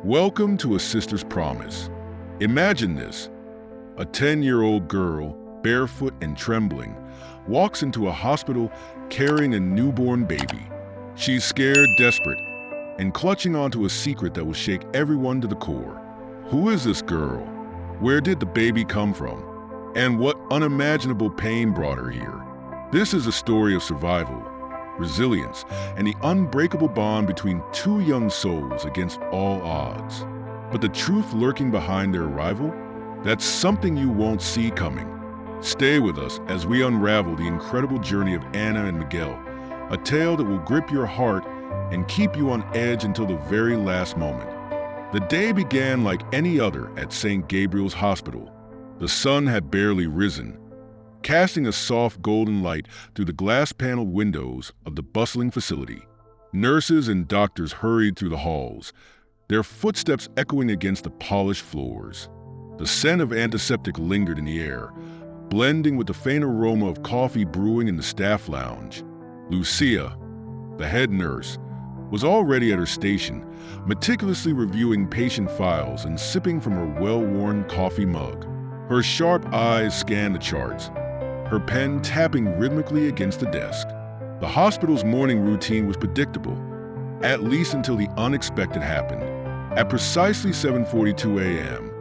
Welcome to A Sister's Promise. Imagine this. A 10-year-old girl, barefoot and trembling, walks into a hospital carrying a newborn baby. She's scared, desperate, and clutching onto a secret that will shake everyone to the core. Who is this girl? Where did the baby come from? And what unimaginable pain brought her here? This is a story of survival, resilience, and the unbreakable bond between two young souls against all odds. But the truth lurking behind their arrival? That's something you won't see coming. Stay with us as we unravel the incredible journey of Anna and Miguel, a tale that will grip your heart and keep you on edge until the very last moment. The day began like any other at St. Gabriel's Hospital. The sun had barely risen, casting a soft golden light through the glass-paneled windows of the bustling facility. Nurses and doctors hurried through the halls, their footsteps echoing against the polished floors. The scent of antiseptic lingered in the air, blending with the faint aroma of coffee brewing in the staff lounge. Lucia, the head nurse, was already at her station, meticulously reviewing patient files and sipping from her well-worn coffee mug. Her sharp eyes scanned the charts, her pen tapping rhythmically against the desk. The hospital's morning routine was predictable, at least until the unexpected happened. At precisely 7:42 a.m.,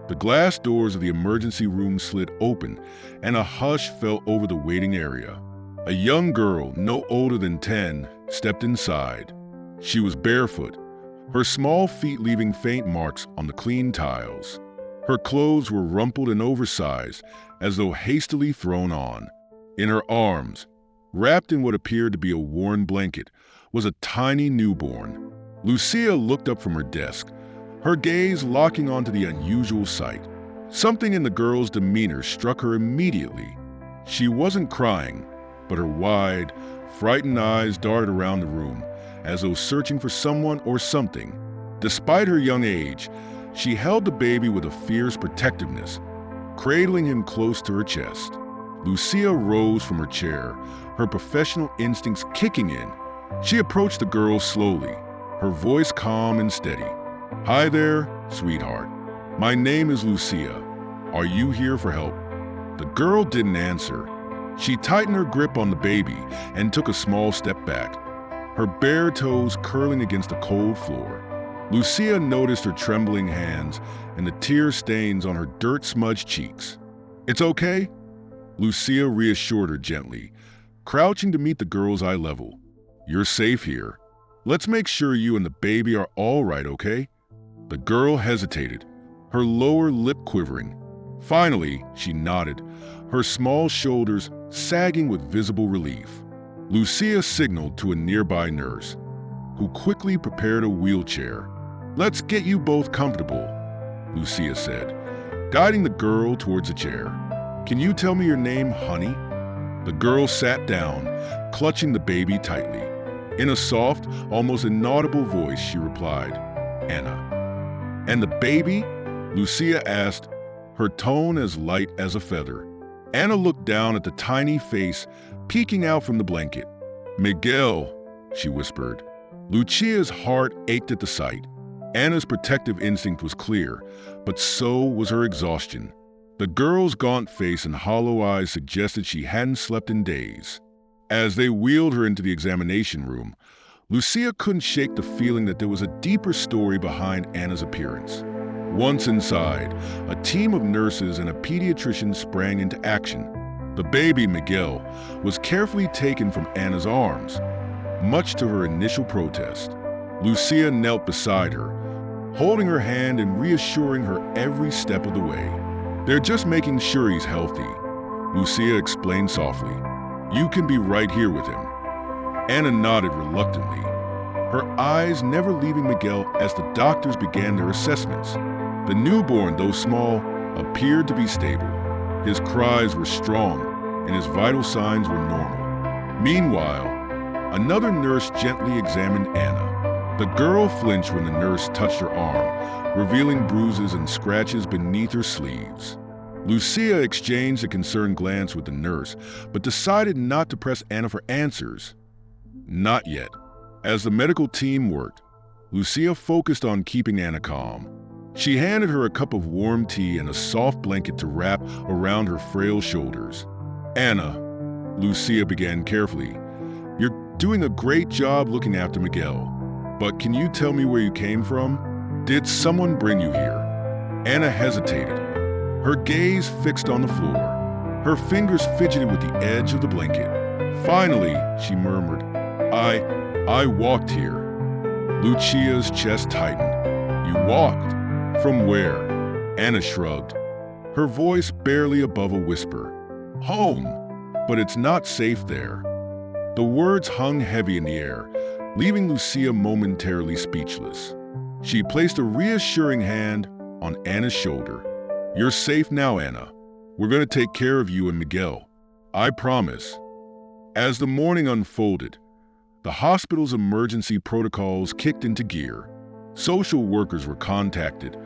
the glass doors of the emergency room slid open and a hush fell over the waiting area. A young girl, no older than 10, stepped inside. She was barefoot, her small feet leaving faint marks on the clean tiles. Her clothes were rumpled and oversized, as though hastily thrown on. In her arms, wrapped in what appeared to be a worn blanket, was a tiny newborn. Lucia looked up from her desk, her gaze locking onto the unusual sight. Something in the girl's demeanor struck her immediately. She wasn't crying, but her wide, frightened eyes darted around the room, as though searching for someone or something. Despite her young age, she held the baby with a fierce protectiveness, cradling him close to her chest. Lucia rose from her chair, her professional instincts kicking in. She approached the girl slowly, her voice calm and steady. "Hi there, sweetheart. My name is Lucia. Are you here for help?" The girl didn't answer. She tightened her grip on the baby and took a small step back, her bare toes curling against the cold floor. Lucia noticed her trembling hands and the tear stains on her dirt-smudged cheeks. "It's okay," Lucia reassured her gently, crouching to meet the girl's eye level. "You're safe here. Let's make sure you and the baby are all right, okay?" The girl hesitated, her lower lip quivering. Finally, she nodded, her small shoulders sagging with visible relief. Lucia signaled to a nearby nurse, who quickly prepared a wheelchair. "Let's get you both comfortable," Lucia said, guiding the girl towards a chair. "Can you tell me your name, honey?" The girl sat down, clutching the baby tightly. In a soft, almost inaudible voice, she replied, "Anna." "And the baby?" Lucia asked, her tone as light as a feather. Anna looked down at the tiny face peeking out from the blanket. "Miguel," she whispered. Lucia's heart ached at the sight. Anna's protective instinct was clear, but so was her exhaustion. The girl's gaunt face and hollow eyes suggested she hadn't slept in days. As they wheeled her into the examination room, Lucia couldn't shake the feeling that there was a deeper story behind Anna's appearance. Once inside, a team of nurses and a pediatrician sprang into action. The baby, Miguel, was carefully taken from Anna's arms, much to her initial protest. Lucia knelt beside her, holding her hand and reassuring her every step of the way. "They're just making sure he's healthy," Lucia explained softly. "You can be right here with him." Anna nodded reluctantly, her eyes never leaving Miguel as the doctors began their assessments. The newborn, though small, appeared to be stable. His cries were strong, and his vital signs were normal. Meanwhile, another nurse gently examined Anna. The girl flinched when the nurse touched her arm, revealing bruises and scratches beneath her sleeves. Lucia exchanged a concerned glance with the nurse, but decided not to press Anna for answers. Not yet. As the medical team worked, Lucia focused on keeping Anna calm. She handed her a cup of warm tea and a soft blanket to wrap around her frail shoulders. "Anna," Lucia began carefully, "you're doing a great job looking after Miguel. But can you tell me where you came from? Did someone bring you here?" Anna hesitated, her gaze fixed on the floor. Her fingers fidgeted with the edge of the blanket. Finally, she murmured, I walked here." Lucia's chest tightened. "You walked? From where?" Anna shrugged, her voice barely above a whisper. "Home, but it's not safe there." The words hung heavy in the air, leaving Lucia momentarily speechless. She placed a reassuring hand on Anna's shoulder. "You're safe now, Anna. We're going to take care of you and Miguel. I promise." As the morning unfolded, the hospital's emergency protocols kicked into gear. Social workers were contacted,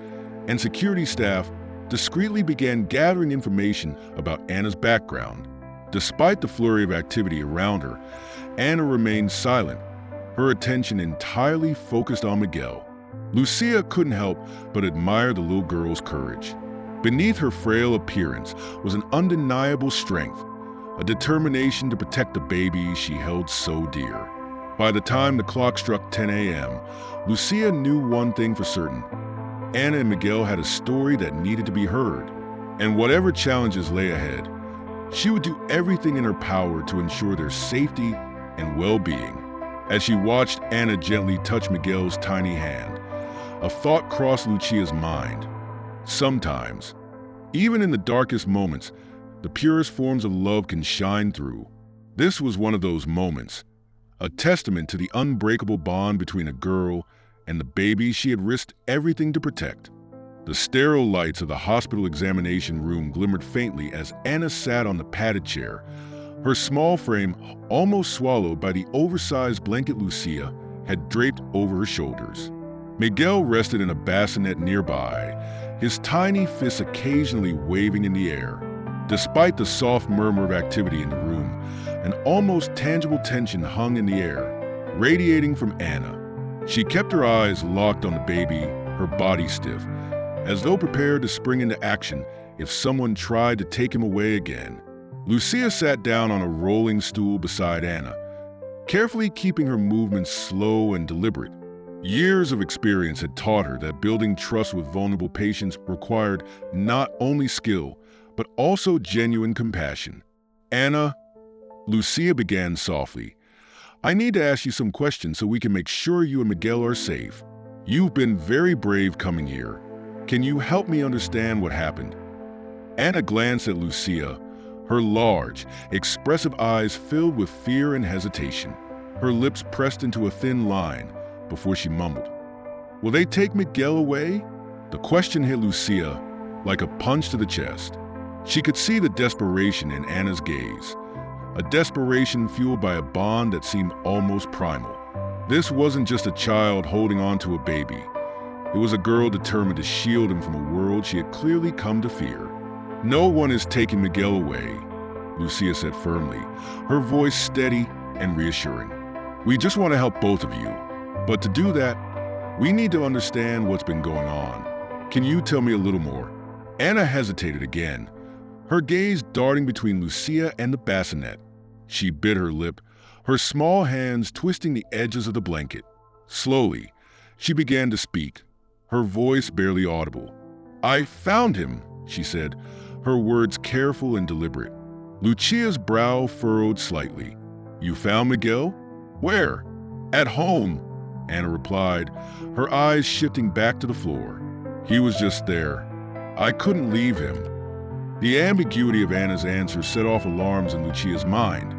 and security staff discreetly began gathering information about Anna's background. Despite the flurry of activity around her, Anna remained silent, her attention entirely focused on Miguel. Lucia couldn't help but admire the little girl's courage. Beneath her frail appearance was an undeniable strength, a determination to protect the baby she held so dear. By the time the clock struck 10 a.m., Lucia knew one thing for certain. Anna and Miguel had a story that needed to be heard, and whatever challenges lay ahead, she would do everything in her power to ensure their safety and well-being. As she watched Anna gently touch Miguel's tiny hand, a thought crossed Lucia's mind. Sometimes, even in the darkest moments, the purest forms of love can shine through. This was one of those moments, a testament to the unbreakable bond between a girl and the baby she had risked everything to protect. The sterile lights of the hospital examination room glimmered faintly as Anna sat on the padded chair, her small frame almost swallowed by the oversized blanket Lucia had draped over her shoulders. Miguel rested in a bassinet nearby, his tiny fists occasionally waving in the air. Despite the soft murmur of activity in the room, an almost tangible tension hung in the air, radiating from Anna. She kept her eyes locked on the baby, her body stiff, as though prepared to spring into action if someone tried to take him away again. Lucia sat down on a rolling stool beside Anna, carefully keeping her movements slow and deliberate. Years of experience had taught her that building trust with vulnerable patients required not only skill, but also genuine compassion. "Anna," Lucia began softly, "I need to ask you some questions so we can make sure you and Miguel are safe. You've been very brave coming here. Can you help me understand what happened?" Anna glanced at Lucia, her large, expressive eyes filled with fear and hesitation. Her lips pressed into a thin line before she mumbled, "Will they take Miguel away?" The question hit Lucia like a punch to the chest. She could see the desperation in Anna's gaze, a desperation fueled by a bond that seemed almost primal. This wasn't just a child holding on to a baby. It was a girl determined to shield him from a world she had clearly come to fear. "No one is taking Miguel away," Lucia said firmly, her voice steady and reassuring. "We just want to help both of you. But to do that, we need to understand what's been going on. Can you tell me a little more?" Anna hesitated again, her gaze darting between Lucia and the bassinet. She bit her lip, her small hands twisting the edges of the blanket. Slowly, she began to speak, her voice barely audible. "I found him," she said, her words careful and deliberate. Lucia's brow furrowed slightly. "You found Miguel? Where?" "At home," Anna replied, her eyes shifting back to the floor. "He was just there. I couldn't leave him." The ambiguity of Anna's answer set off alarms in Lucia's mind,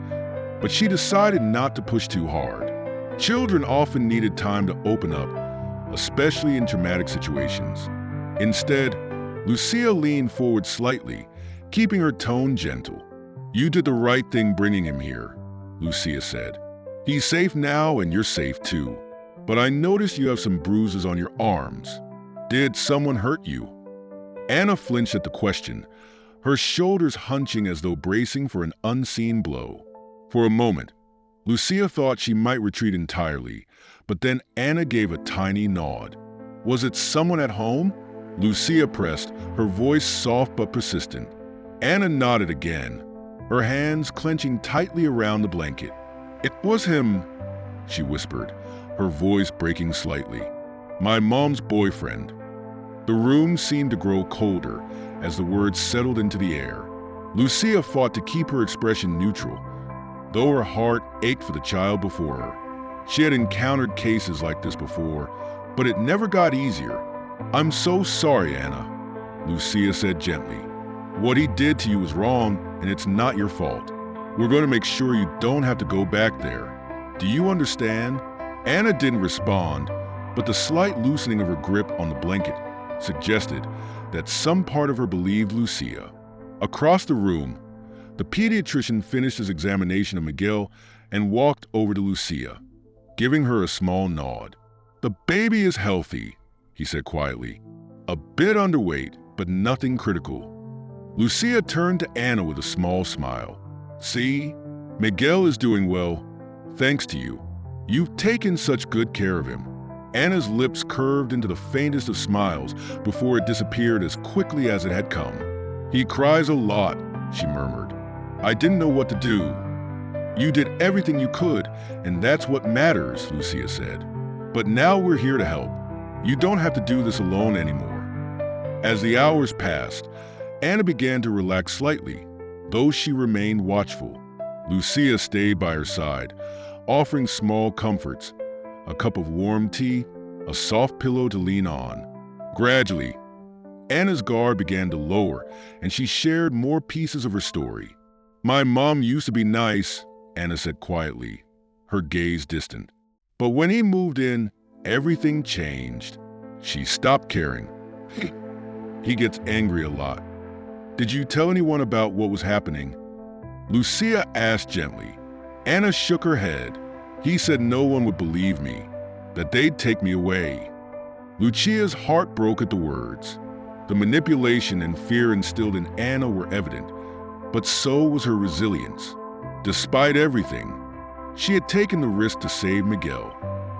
but she decided not to push too hard. Children often needed time to open up, especially in traumatic situations. Instead, Lucia leaned forward slightly, keeping her tone gentle. "You did the right thing bringing him here," Lucia said. "He's safe now and you're safe too. But I noticed you have some bruises on your arms. Did someone hurt you?" Anna flinched at the question, her shoulders hunching as though bracing for an unseen blow. For a moment, Lucia thought she might retreat entirely, but then Anna gave a tiny nod. Was it someone at home? Lucia pressed, her voice soft but persistent. Anna nodded again, her hands clenching tightly around the blanket. "It was him," she whispered, her voice breaking slightly. "My mom's boyfriend." The room seemed to grow colder as the words settled into the air. Lucia fought to keep her expression neutral, though her heart ached for the child before her. She had encountered cases like this before, but it never got easier. "I'm so sorry, Anna," Lucia said gently. "What he did to you was wrong, and it's not your fault. We're going to make sure you don't have to go back there. Do you understand?" Anna didn't respond, but the slight loosening of her grip on the blanket suggested that some part of her believed Lucia. Across the room, the pediatrician finished his examination of Miguel and walked over to Lucia, giving her a small nod. "The baby is healthy," he said quietly. "A bit underweight, but nothing critical." Lucia turned to Anna with a small smile. "See, Miguel is doing well, thanks to you. You've taken such good care of him." Anna's lips curved into the faintest of smiles before it disappeared as quickly as it had come. "He cries a lot," she murmured. "I didn't know what to do." "You did everything you could, and that's what matters," Lucia said. "But now we're here to help. You don't have to do this alone anymore." As the hours passed, Anna began to relax slightly, though she remained watchful. Lucia stayed by her side, offering small comforts, a cup of warm tea, a soft pillow to lean on. Gradually, Anna's guard began to lower, and she shared more pieces of her story. "My mom used to be nice," Anna said quietly, her gaze distant. "But when he moved in, everything changed. She stopped caring. He gets angry a lot." "Did you tell anyone about what was happening?" Lucia asked gently. Anna shook her head. "He said no one would believe me, that they'd take me away." Lucia's heart broke at the words. The manipulation and fear instilled in Anna were evident, but so was her resilience. Despite everything, she had taken the risk to save Miguel.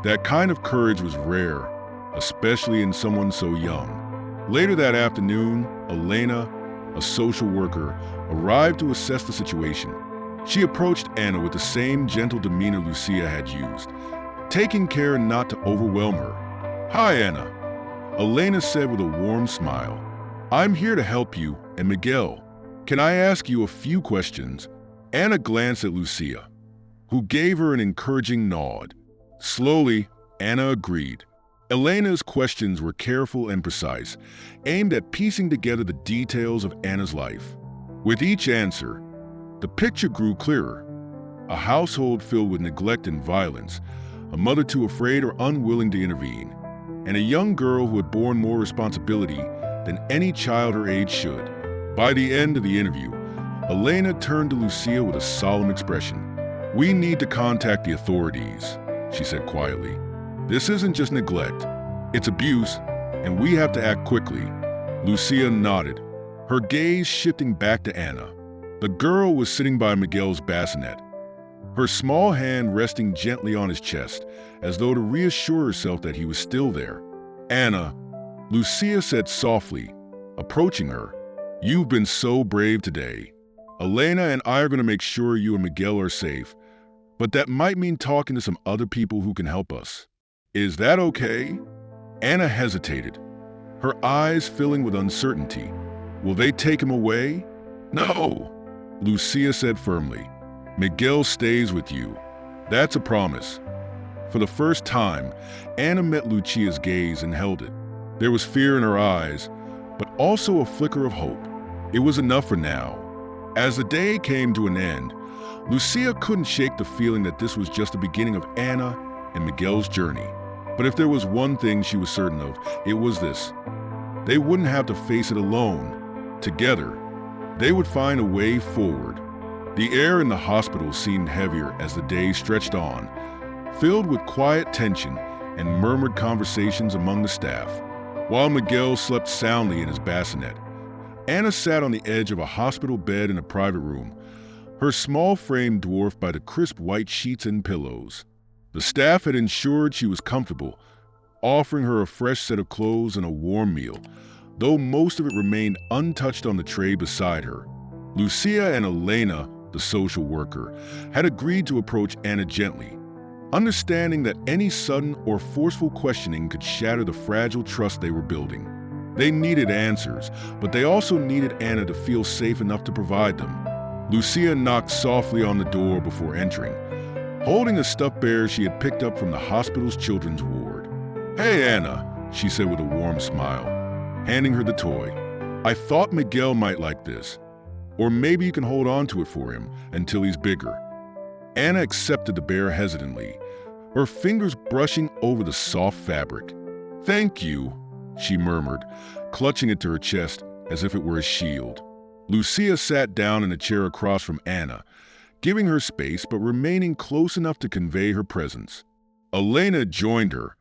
That kind of courage was rare, especially in someone so young. Later that afternoon, Elena, a social worker, arrived to assess the situation. She approached Anna with the same gentle demeanor Lucia had used, taking care not to overwhelm her. "Hi, Anna," Elena said with a warm smile. "I'm here to help you and Miguel. Can I ask you a few questions?" Anna glanced at Lucia, who gave her an encouraging nod. Slowly, Anna agreed. Elena's questions were careful and precise, aimed at piecing together the details of Anna's life. With each answer, the picture grew clearer. A household filled with neglect and violence, a mother too afraid or unwilling to intervene, and a young girl who had borne more responsibility than any child her age should. By the end of the interview, Elena turned to Lucia with a solemn expression. "We need to contact the authorities," she said quietly. "This isn't just neglect, it's abuse, and we have to act quickly." Lucia nodded, her gaze shifting back to Anna. The girl was sitting by Miguel's bassinet, her small hand resting gently on his chest, as though to reassure herself that he was still there. "Anna," Lucia said softly, approaching her, "you've been so brave today. Elena and I are going to make sure you and Miguel are safe, but that might mean talking to some other people who can help us. Is that okay?" Anna hesitated, her eyes filling with uncertainty. "Will they take him away?" "No," Lucia said firmly. "Miguel stays with you. That's a promise." For the first time, Anna met Lucia's gaze and held it. There was fear in her eyes, but also a flicker of hope. It was enough for now. As the day came to an end, Lucia couldn't shake the feeling that this was just the beginning of Anna and Miguel's journey. But if there was one thing she was certain of, it was this. They wouldn't have to face it alone. Together, they would find a way forward. The air in the hospital seemed heavier as the day stretched on, filled with quiet tension and murmured conversations among the staff. While Miguel slept soundly in his bassinet, Anna sat on the edge of a hospital bed in a private room, her small frame dwarfed by the crisp white sheets and pillows. The staff had ensured she was comfortable, offering her a fresh set of clothes and a warm meal, though most of it remained untouched on the tray beside her. Lucia and Elena, the social worker, had agreed to approach Anna gently, understanding that any sudden or forceful questioning could shatter the fragile trust they were building. They needed answers, but they also needed Anna to feel safe enough to provide them. Lucia knocked softly on the door before entering, holding a stuffed bear she had picked up from the hospital's children's ward. "Hey, Anna," she said with a warm smile, handing her the toy. "I thought Miguel might like this. Or maybe you can hold on to it for him until he's bigger." Anna accepted the bear hesitantly, her fingers brushing over the soft fabric. "Thank you," she murmured, clutching it to her chest as if it were a shield. Lucia sat down in a chair across from Anna, giving her space but remaining close enough to convey her presence. Elena joined her,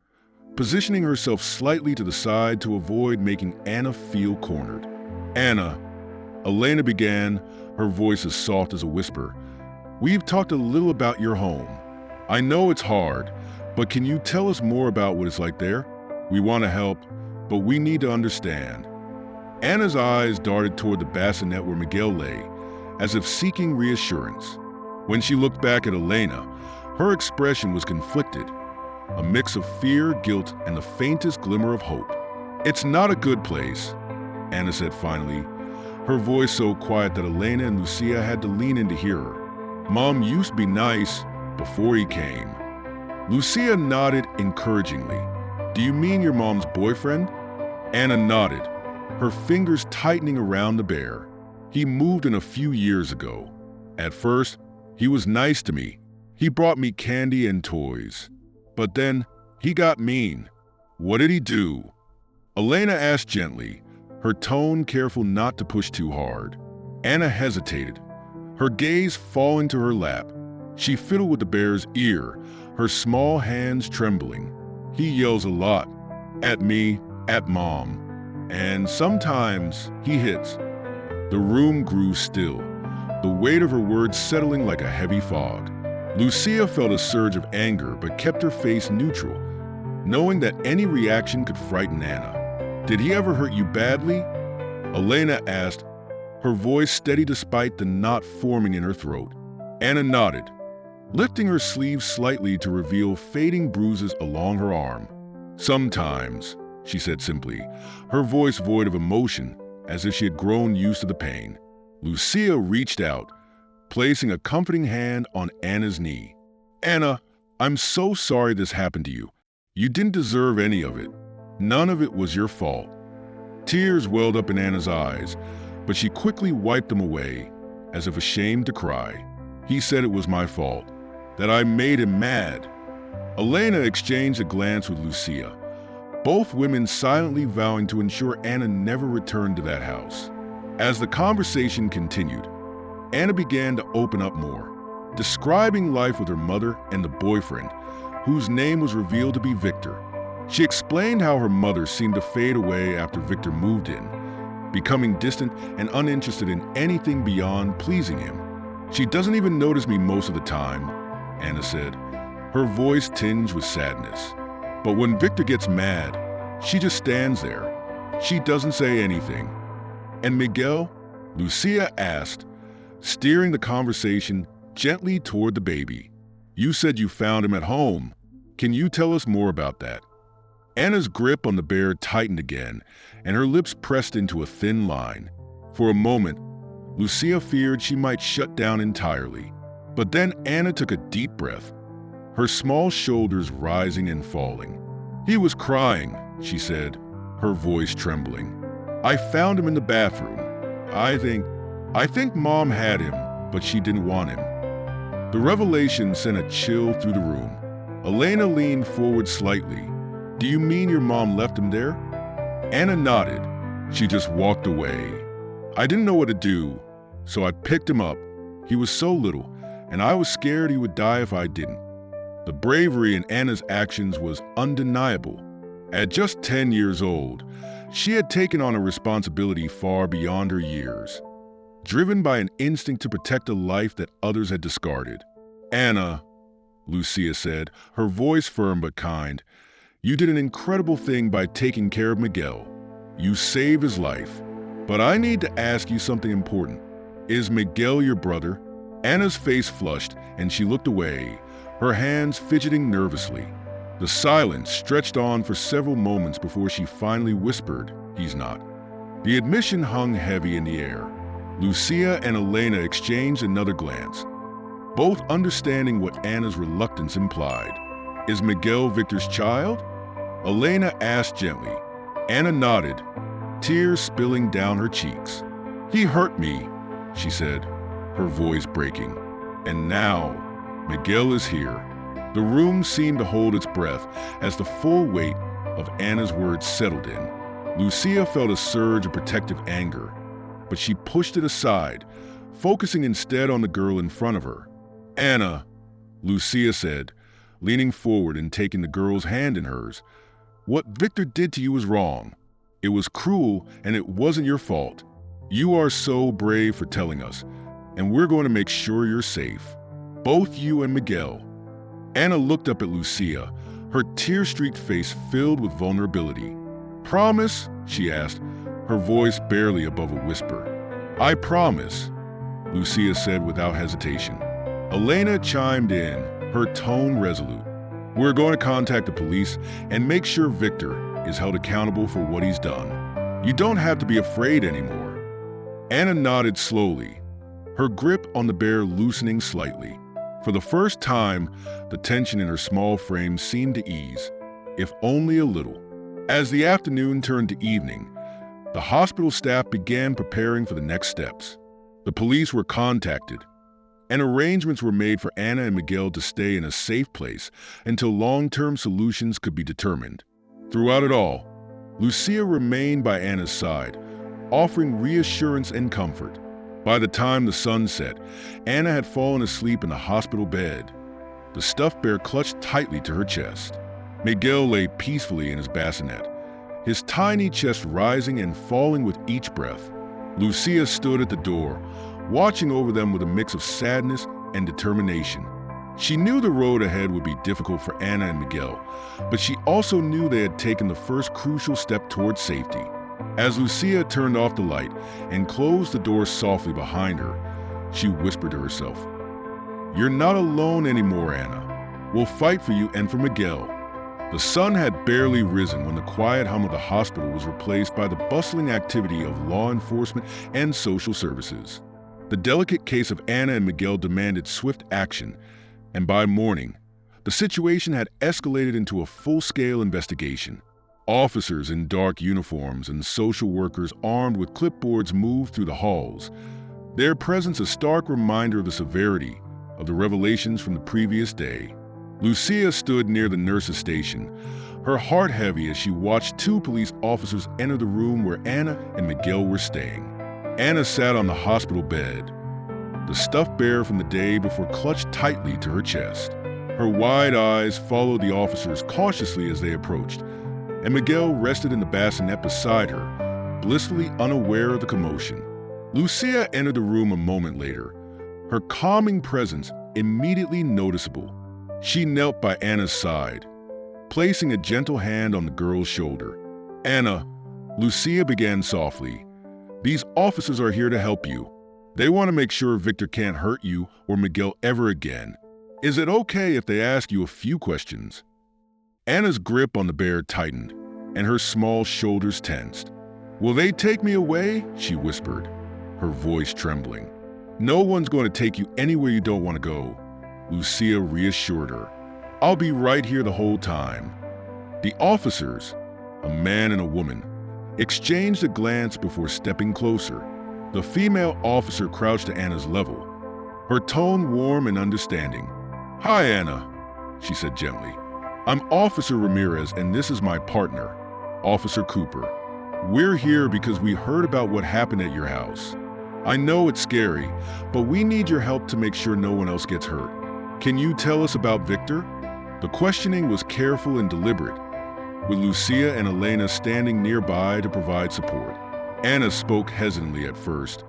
positioning herself slightly to the side to avoid making Anna feel cornered. "Anna," Elena began, her voice as soft as a whisper, "we've talked a little about your home. I know it's hard, but can you tell us more about what it's like there? We want to help, but we need to understand." Anna's eyes darted toward the bassinet where Miguel lay, as if seeking reassurance. When she looked back at Elena, her expression was conflicted, a mix of fear, guilt, and the faintest glimmer of hope. "It's not a good place," Anna said finally, her voice so quiet that Elena and Lucia had to lean in to hear her. "Mom used to be nice before he came." Lucia nodded encouragingly. "Do you mean your mom's boyfriend?" Anna nodded, her fingers tightening around the bear. "He moved in a few years ago. At first, he was nice to me. He brought me candy and toys. But then, he got mean." "What did he do?" Elena asked gently, her tone careful not to push too hard. Anna hesitated, her gaze falling to her lap. She fiddled with the bear's ear, her small hands trembling. "He yells a lot. At me, at Mom. And sometimes he hits." The room grew still, the weight of her words settling like a heavy fog. Lucia felt a surge of anger but kept her face neutral, knowing that any reaction could frighten Anna. "Did he ever hurt you badly?" Elena asked, her voice steady despite the knot forming in her throat. Anna nodded, lifting her sleeve slightly to reveal fading bruises along her arm. "Sometimes," she said simply, her voice void of emotion, as if she had grown used to the pain. Lucia reached out, placing a comforting hand on Anna's knee. "Anna, I'm so sorry this happened to you. You didn't deserve any of it. None of it was your fault." Tears welled up in Anna's eyes, but she quickly wiped them away, as if ashamed to cry. "He said it was my fault, that I made him mad." Elena exchanged a glance with Lucia, both women silently vowing to ensure Anna never returned to that house. As the conversation continued, Anna began to open up more, describing life with her mother and the boyfriend, whose name was revealed to be Victor. She explained how her mother seemed to fade away after Victor moved in, becoming distant and uninterested in anything beyond pleasing him. "She doesn't even notice me most of the time," Anna said, her voice tinged with sadness. "But when Victor gets mad, she just stands there. She doesn't say anything." "And Miguel?" Lucia asked, steering the conversation gently toward the baby. "You said you found him at home. Can you tell us more about that?" Anna's grip on the bear tightened again, and her lips pressed into a thin line. For a moment, Lucia feared she might shut down entirely. But then Anna took a deep breath, her small shoulders rising and falling. "He was crying," she said, her voice trembling. "I found him in the bathroom. I think Mom had him, but she didn't want him." The revelation sent a chill through the room. Elena leaned forward slightly. "Do you mean your mom left him there?" Anna nodded. "She just walked away. I didn't know what to do, so I picked him up. He was so little, and I was scared he would die if I didn't." The bravery in Anna's actions was undeniable. At just 10 years old, she had taken on a responsibility far beyond her years. driven by an instinct to protect a life that others had discarded. "Anna," Lucia said, her voice firm but kind, "you did an incredible thing by taking care of Miguel. You saved his life. But I need to ask you something important. Is Miguel your brother?" Anna's face flushed, and she looked away, her hands fidgeting nervously. The silence stretched on for several moments before she finally whispered, "He's not." The admission hung heavy in the air. Lucia and Elena exchanged another glance, both understanding what Anna's reluctance implied. "Is Miguel Victor's child?" Elena asked gently. Anna nodded, tears spilling down her cheeks. "He hurt me," she said, her voice breaking. "And now, Miguel is here." The room seemed to hold its breath as the full weight of Anna's words settled in. Lucia felt a surge of protective anger, but she pushed it aside, focusing instead on the girl in front of her. "Anna," Lucia said, leaning forward and taking the girl's hand in hers, "what Victor did to you was wrong. It was cruel, and it wasn't your fault. You are so brave for telling us, and we're going to make sure you're safe. Both you and Miguel." Anna looked up at Lucia, her tear-streaked face filled with vulnerability. "Promise?" she asked, her voice barely above a whisper. "I promise," Lucia said without hesitation. Elena chimed in, her tone resolute. "We're going to contact the police and make sure Victor is held accountable for what he's done. You don't have to be afraid anymore." Anna nodded slowly, her grip on the bear loosening slightly. For the first time, the tension in her small frame seemed to ease, if only a little. As the afternoon turned to evening, the hospital staff began preparing for the next steps. The police were contacted, and arrangements were made for Anna and Miguel to stay in a safe place until long-term solutions could be determined. Throughout it all, Lucia remained by Anna's side, offering reassurance and comfort. By the time the sun set, Anna had fallen asleep in the hospital bed, the stuffed bear clutched tightly to her chest. Miguel lay peacefully in his bassinet, his tiny chest rising and falling with each breath. Lucia stood at the door, watching over them with a mix of sadness and determination. She knew the road ahead would be difficult for Anna and Miguel, but she also knew they had taken the first crucial step towards safety. As Lucia turned off the light and closed the door softly behind her, she whispered to herself, "You're not alone anymore, Anna. We'll fight for you and for Miguel." The sun had barely risen when the quiet hum of the hospital was replaced by the bustling activity of law enforcement and social services. The delicate case of Anna and Miguel demanded swift action, and by morning, the situation had escalated into a full-scale investigation. Officers in dark uniforms and social workers armed with clipboards moved through the halls, their presence a stark reminder of the severity of the revelations from the previous day. Lucia stood near the nurse's station, her heart heavy as she watched two police officers enter the room where Anna and Miguel were staying. Anna sat on the hospital bed, the stuffed bear from the day before clutched tightly to her chest. Her wide eyes followed the officers cautiously as they approached, and Miguel rested in the bassinet beside her, blissfully unaware of the commotion. Lucia entered the room a moment later, her calming presence immediately noticeable. She knelt by Anna's side, placing a gentle hand on the girl's shoulder. "Anna," Lucia began softly, "these officers are here to help you. They want to make sure Victor can't hurt you or Miguel ever again. Is it okay if they ask you a few questions?" Anna's grip on the bear tightened, and her small shoulders tensed. "Will they take me away?" she whispered, her voice trembling. "No one's going to take you anywhere you don't want to go," Lucia reassured her. "I'll be right here the whole time." The officers, a man and a woman, exchanged a glance before stepping closer. The female officer crouched to Anna's level, her tone warm and understanding. "Hi, Anna," she said gently. "I'm Officer Ramirez, and this is my partner, Officer Cooper. We're here because we heard about what happened at your house. I know it's scary, but we need your help to make sure no one else gets hurt. Can you tell us about Victor?" The questioning was careful and deliberate, with Lucia and Elena standing nearby to provide support. Anna spoke hesitantly at first,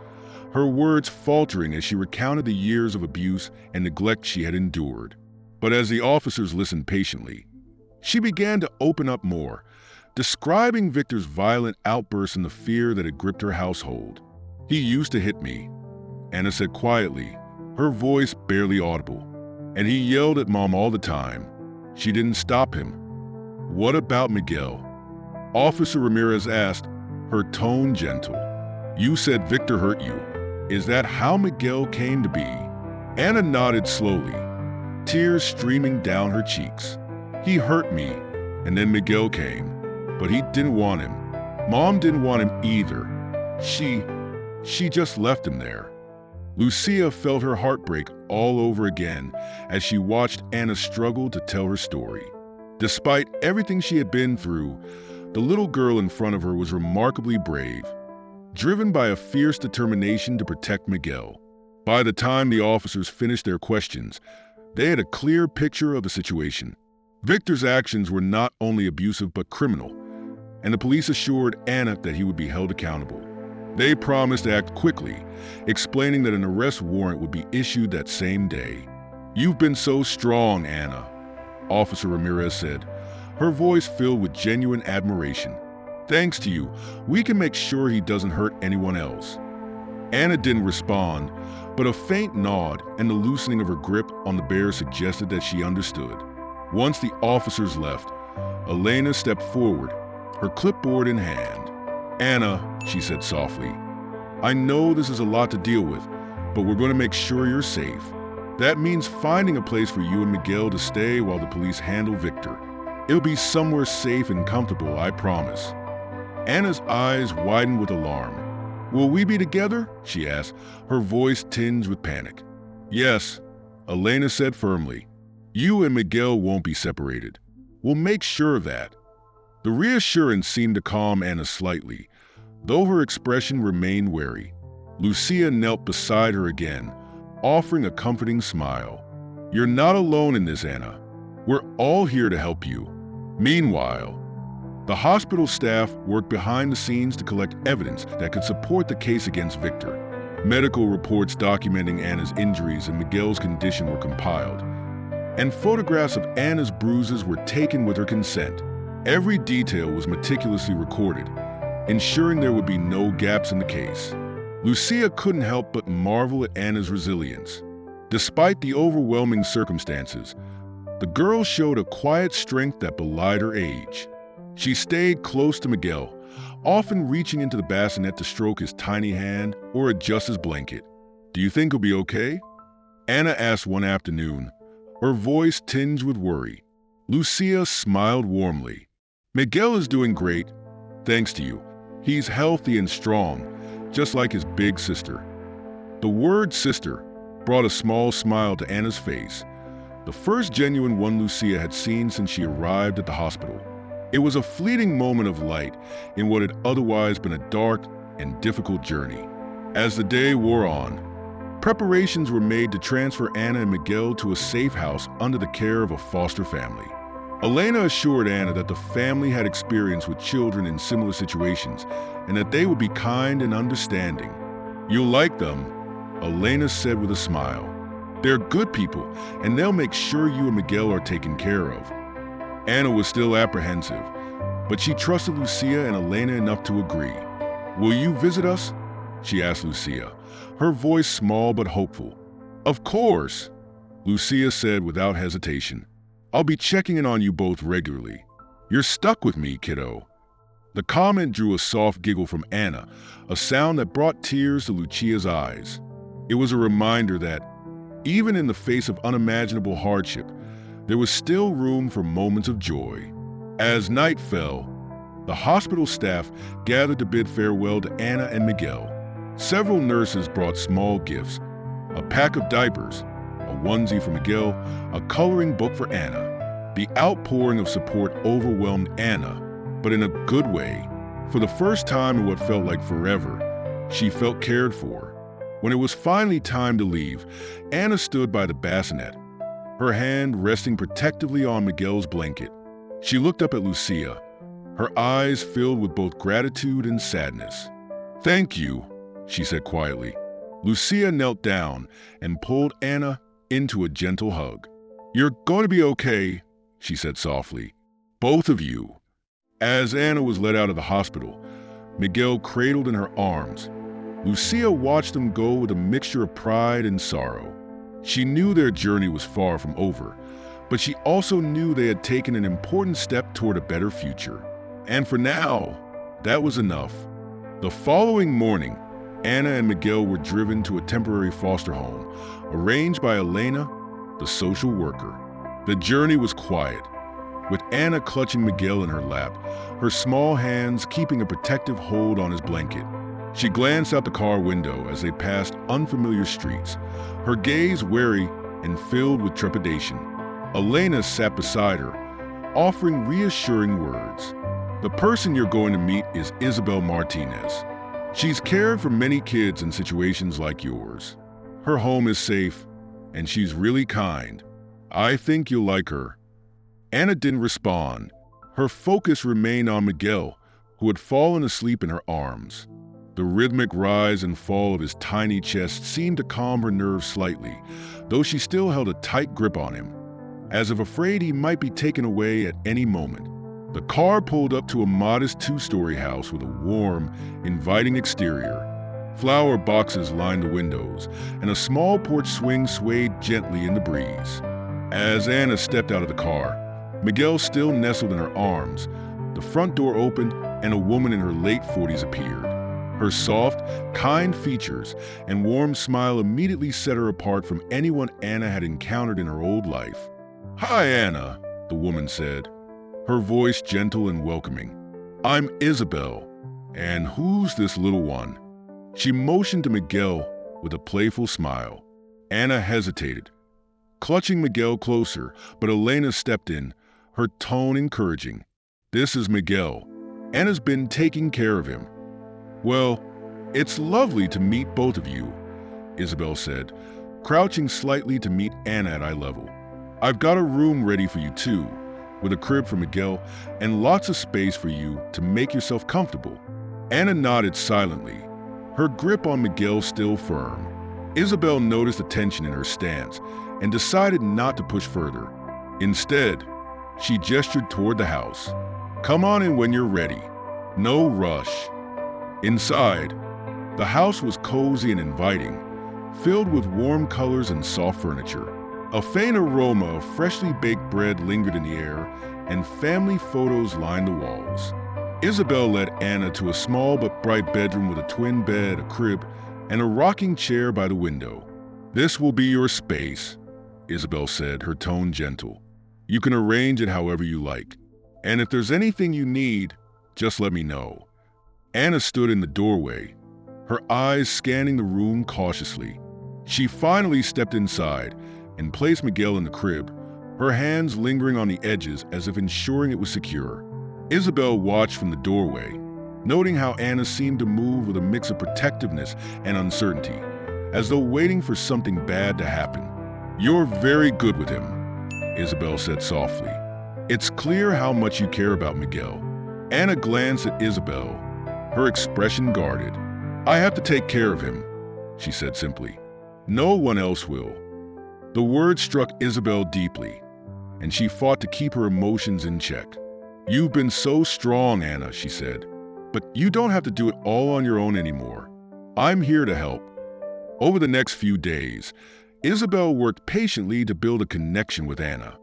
her words faltering as she recounted the years of abuse and neglect she had endured. But as the officers listened patiently, she began to open up more, describing Victor's violent outbursts and the fear that had gripped her household. "He used to hit me," Anna said quietly, her voice barely audible. "And he yelled at Mom all the time. She didn't stop him." "What about Miguel?" Officer Ramirez asked, her tone gentle. "You said Victor hurt you. Is that how Miguel came to be?" Anna nodded slowly, tears streaming down her cheeks. "He hurt me, and then Miguel came, but he didn't want him. Mom didn't want him either. She just left him there." Lucia felt her heart break all over again as she watched Anna struggle to tell her story. Despite everything she had been through, the little girl in front of her was remarkably brave, driven by a fierce determination to protect Miguel. By the time the officers finished their questions, they had a clear picture of the situation. Victor's actions were not only abusive but criminal, and the police assured Anna that he would be held accountable. They promised to act quickly, explaining that an arrest warrant would be issued that same day. "You've been so strong, Anna," Officer Ramirez said, her voice filled with genuine admiration. "Thanks to you, we can make sure he doesn't hurt anyone else." Anna didn't respond, but a faint nod and the loosening of her grip on the bear suggested that she understood. Once the officers left, Elena stepped forward, her clipboard in hand. "Anna," she said softly, "I know this is a lot to deal with, but we're going to make sure you're safe. That means finding a place for you and Miguel to stay while the police handle Victor. It'll be somewhere safe and comfortable, I promise." Anna's eyes widened with alarm. "Will we be together?" she asked, her voice tinged with panic. "Yes," Elena said firmly. "You and Miguel won't be separated. We'll make sure of that." The reassurance seemed to calm Anna slightly, though her expression remained wary. Lucia knelt beside her again, offering a comforting smile. "You're not alone in this, Anna. We're all here to help you." Meanwhile, the hospital staff worked behind the scenes to collect evidence that could support the case against Victor. Medical reports documenting Anna's injuries and Miguel's condition were compiled, and photographs of Anna's bruises were taken with her consent. Every detail was meticulously recorded, ensuring there would be no gaps in the case. Lucia couldn't help but marvel at Anna's resilience. Despite the overwhelming circumstances, the girl showed a quiet strength that belied her age. She stayed close to Miguel, often reaching into the bassinet to stroke his tiny hand or adjust his blanket. "Do you think he'll be okay?" Anna asked one afternoon, her voice tinged with worry. Lucia smiled warmly. "Miguel is doing great, thanks to you. He's healthy and strong, just like his big sister." The word sister brought a small smile to Anna's face, the first genuine one Lucia had seen since she arrived at the hospital. It was a fleeting moment of light in what had otherwise been a dark and difficult journey. As the day wore on, preparations were made to transfer Anna and Miguel to a safe house under the care of a foster family. Elena assured Anna that the family had experience with children in similar situations and that they would be kind and understanding. "You'll like them," Elena said with a smile. "They're good people, and they'll make sure you and Miguel are taken care of." Anna was still apprehensive, but she trusted Lucia and Elena enough to agree. "Will you visit us?" she asked Lucia, her voice small but hopeful. "Of course," Lucia said without hesitation. "I'll be checking in on you both regularly. You're stuck with me, kiddo." The comment drew a soft giggle from Anna, a sound that brought tears to Lucia's eyes. It was a reminder that, even in the face of unimaginable hardship, there was still room for moments of joy. As night fell, the hospital staff gathered to bid farewell to Anna and Miguel. Several nurses brought small gifts, a pack of diapers, a onesie for Miguel, a coloring book for Anna. The outpouring of support overwhelmed Anna, but in a good way. For the first time in what felt like forever, she felt cared for. When it was finally time to leave, Anna stood by the bassinet, her hand resting protectively on Miguel's blanket. She looked up at Lucia, her eyes filled with both gratitude and sadness. "Thank you," she said quietly. Lucia knelt down and pulled Anna into a gentle hug. "You're going to be okay," she said softly. "Both of you." As Anna was led out of the hospital, Miguel cradled in her arms. Lucia watched them go with a mixture of pride and sorrow. She knew their journey was far from over, but she also knew they had taken an important step toward a better future. And for now, that was enough. The following morning, Anna and Miguel were driven to a temporary foster home, arranged by Elena, the social worker. The journey was quiet, with Anna clutching Miguel in her lap, her small hands keeping a protective hold on his blanket. She glanced out the car window as they passed unfamiliar streets, her gaze wary and filled with trepidation. Elena sat beside her, offering reassuring words. "The person you're going to meet is Isabel Martinez. She's cared for many kids in situations like yours. Her home is safe, and she's really kind. I think you'll like her." Anna didn't respond. Her focus remained on Miguel, who had fallen asleep in her arms. The rhythmic rise and fall of his tiny chest seemed to calm her nerves slightly, though she still held a tight grip on him, as if afraid he might be taken away at any moment. The car pulled up to a modest two-story house with a warm, inviting exterior. Flower boxes lined the windows, and a small porch swing swayed gently in the breeze. As Anna stepped out of the car, Miguel still nestled in her arms. The front door opened, and a woman in her late 40s appeared. Her soft, kind features and warm smile immediately set her apart from anyone Anna had encountered in her old life. "Hi, Anna," the woman said, her voice gentle and welcoming. "I'm Isabel. And who's this little one?" She motioned to Miguel with a playful smile. Anna hesitated, clutching Miguel closer, but Elena stepped in, her tone encouraging. "This is Miguel. Anna's been taking care of him." "Well, it's lovely to meet both of you," Isabel said, crouching slightly to meet Anna at eye level. "I've got a room ready for you too, with a crib for Miguel and lots of space for you to make yourself comfortable." Anna nodded silently, her grip on Miguel still firm. Isabel noticed the tension in her stance and decided not to push further. Instead, she gestured toward the house. "Come on in when you're ready. No rush." Inside, the house was cozy and inviting, filled with warm colors and soft furniture. A faint aroma of freshly baked bread lingered in the air, and family photos lined the walls. Isabel led Anna to a small but bright bedroom with a twin bed, a crib, and a rocking chair by the window. "This will be your space," Isabel said, her tone gentle. "You can arrange it however you like. And if there's anything you need, just let me know." Anna stood in the doorway, her eyes scanning the room cautiously. She finally stepped inside and placed Miguel in the crib, her hands lingering on the edges as if ensuring it was secure. Isabel watched from the doorway, noting how Anna seemed to move with a mix of protectiveness and uncertainty, as though waiting for something bad to happen. "You're very good with him," Isabel said softly. "It's clear how much you care about Miguel." Anna glanced at Isabel, her expression guarded. "I have to take care of him," she said simply. "No one else will." The word struck Isabel deeply, and she fought to keep her emotions in check. "You've been so strong, Anna," she said, "but you don't have to do it all on your own anymore. I'm here to help." Over the next few days, Isabel worked patiently to build a connection with Anna.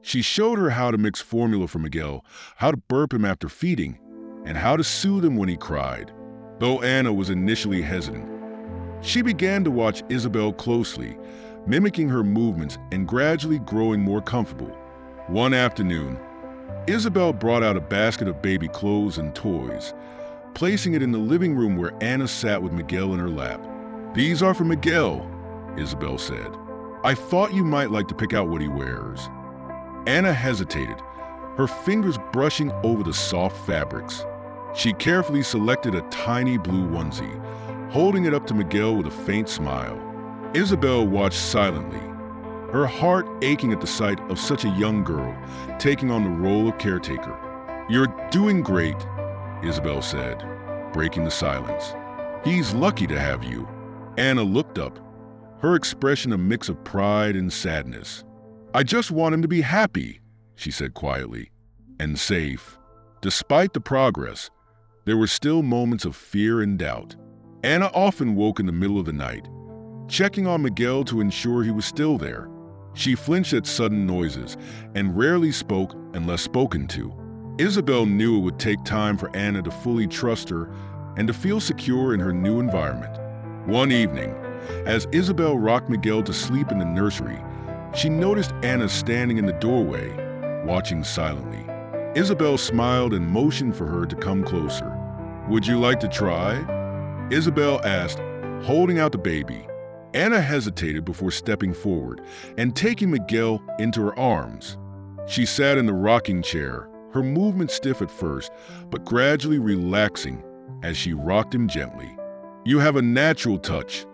She showed her how to mix formula for Miguel, how to burp him after feeding, and how to soothe him when he cried. Though Anna was initially hesitant, she began to watch Isabel closely, mimicking her movements and gradually growing more comfortable. One afternoon, Isabel brought out a basket of baby clothes and toys, placing it in the living room where Anna sat with Miguel in her lap. "These are for Miguel," Isabel said. "I thought you might like to pick out what he wears." Anna hesitated, her fingers brushing over the soft fabrics. She carefully selected a tiny blue onesie, holding it up to Miguel with a faint smile. Isabel watched silently, her heart aching at the sight of such a young girl taking on the role of caretaker. "You're doing great," Isabel said, breaking the silence. "He's lucky to have you." Anna looked up, her expression a mix of pride and sadness. "I just want him to be happy," she said quietly, "and safe." Despite the progress, there were still moments of fear and doubt. Anna often woke in the middle of the night, checking on Miguel to ensure he was still there. She flinched at sudden noises and rarely spoke unless spoken to. Isabel knew it would take time for Anna to fully trust her and to feel secure in her new environment. One evening, as Isabel rocked Miguel to sleep in the nursery, she noticed Anna standing in the doorway, watching silently. Isabel smiled and motioned for her to come closer. "Would you like to try?" Isabel asked, holding out the baby. Anna hesitated before stepping forward and taking Miguel into her arms. She sat in the rocking chair, her movements stiff at first, but gradually relaxing as she rocked him gently. "You have a natural touch,"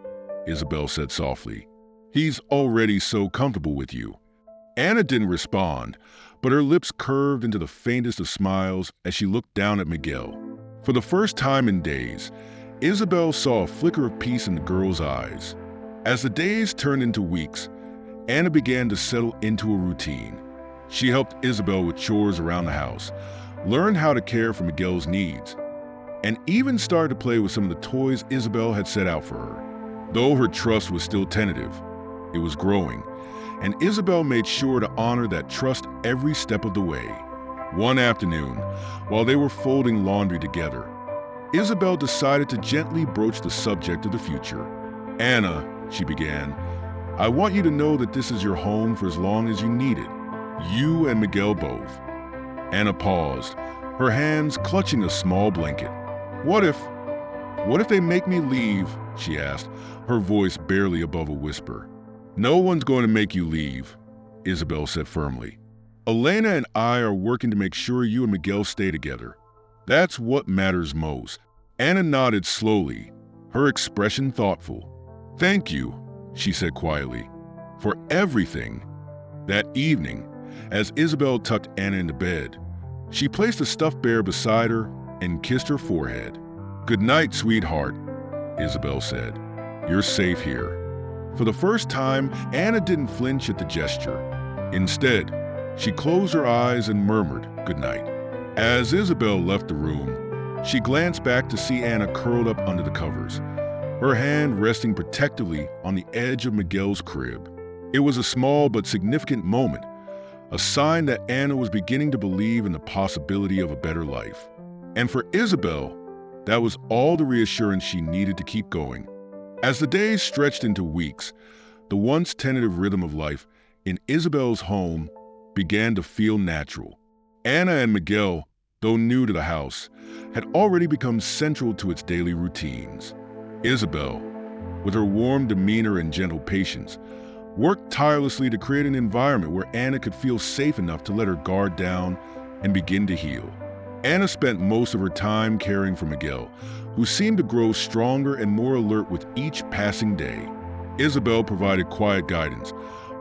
Isabel said softly. "He's already so comfortable with you." Anna didn't respond, but her lips curved into the faintest of smiles as she looked down at Miguel. For the first time in days, Isabel saw a flicker of peace in the girl's eyes. As the days turned into weeks, Anna began to settle into a routine. She helped Isabel with chores around the house, learned how to care for Miguel's needs, and even started to play with some of the toys Isabel had set out for her. Though her trust was still tentative, it was growing, and Isabel made sure to honor that trust every step of the way. One afternoon, while they were folding laundry together, Isabel decided to gently broach the subject of the future. "Anna," she began, "I want you to know that this is your home for as long as you need it. You and Miguel both." Anna paused, her hands clutching a small blanket. What if they make me leave?" she asked, her voice barely above a whisper. "No one's going to make you leave," Isabel said firmly. "Elena and I are working to make sure you and Miguel stay together. That's what matters most." Anna nodded slowly, her expression thoughtful. "Thank you," she said quietly, "for everything." That evening, as Isabel tucked Anna into bed, she placed a stuffed bear beside her and kissed her forehead. "Good night, sweetheart," Isabel said. "You're safe here." For the first time, Anna didn't flinch at the gesture. Instead, she closed her eyes and murmured, "Good night." As Isabel left the room, she glanced back to see Anna curled up under the covers, her hand resting protectively on the edge of Miguel's crib. It was a small but significant moment, a sign that Anna was beginning to believe in the possibility of a better life. And for Isabel, that was all the reassurance she needed to keep going. As the days stretched into weeks, the once tentative rhythm of life in Isabel's home began to feel natural. Anna and Miguel, though new to the house, had already become central to its daily routines. Isabel, with her warm demeanor and gentle patience, worked tirelessly to create an environment where Anna could feel safe enough to let her guard down and begin to heal. Anna spent most of her time caring for Miguel, who seemed to grow stronger and more alert with each passing day. Isabel provided quiet guidance,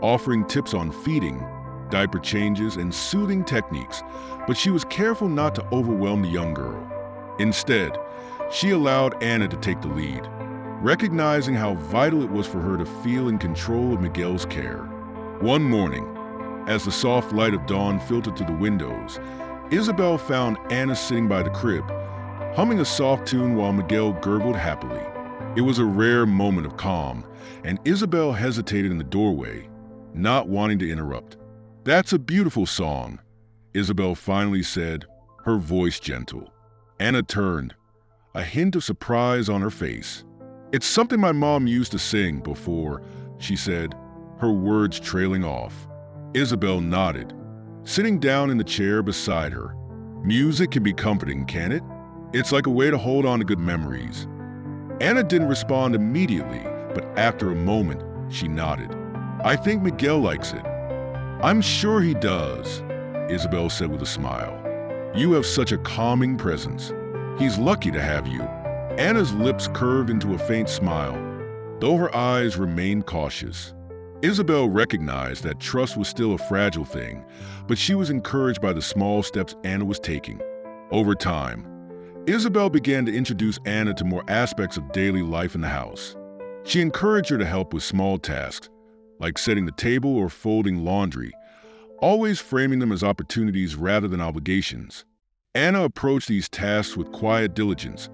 offering tips on feeding, diaper changes, and soothing techniques, but she was careful not to overwhelm the young girl. Instead, she allowed Anna to take the lead, recognizing how vital it was for her to feel in control of Miguel's care. One morning, as the soft light of dawn filtered through the windows, Isabel found Anna sitting by the crib, humming a soft tune while Miguel gurgled happily. It was a rare moment of calm, and Isabel hesitated in the doorway, not wanting to interrupt. "That's a beautiful song," Isabel finally said, her voice gentle. Anna turned, a hint of surprise on her face. "It's something my mom used to sing before," she said, her words trailing off. Isabel nodded, sitting down in the chair beside her. "Music can be comforting, can't it? It's like a way to hold on to good memories." Anna didn't respond immediately, but after a moment, she nodded. "I think Miguel likes it." "I'm sure he does," Isabel said with a smile. "You have such a calming presence. He's lucky to have you." Anna's lips curved into a faint smile, though her eyes remained cautious. Isabel recognized that trust was still a fragile thing, but she was encouraged by the small steps Anna was taking. Over time, Isabel began to introduce Anna to more aspects of daily life in the house. She encouraged her to help with small tasks, like setting the table or folding laundry, always framing them as opportunities rather than obligations. Anna approached these tasks with quiet diligence,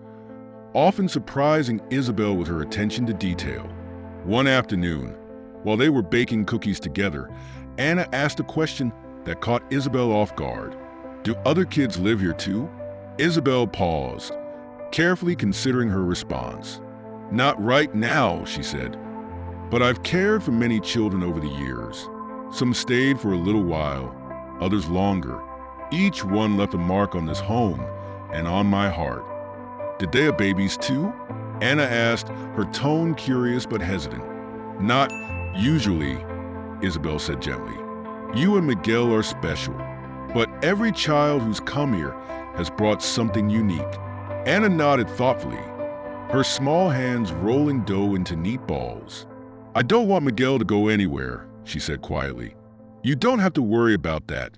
often surprising Isabel with her attention to detail. One afternoon, while they were baking cookies together, Anna asked a question that caught Isabel off guard. "Do other kids live here too?" Isabel paused, carefully considering her response. "Not right now," she said, "but I've cared for many children over the years. Some stayed for a little while, others longer. Each one left a mark on this home and on my heart." "Did they have babies too?" Anna asked, her tone curious but hesitant. "Not usually," Isabel said gently. "You and Miguel are special, but every child who's come here has brought something unique." Anna nodded thoughtfully, her small hands rolling dough into neat balls. "I don't want Miguel to go anywhere," she said quietly. "You don't have to worry about that,"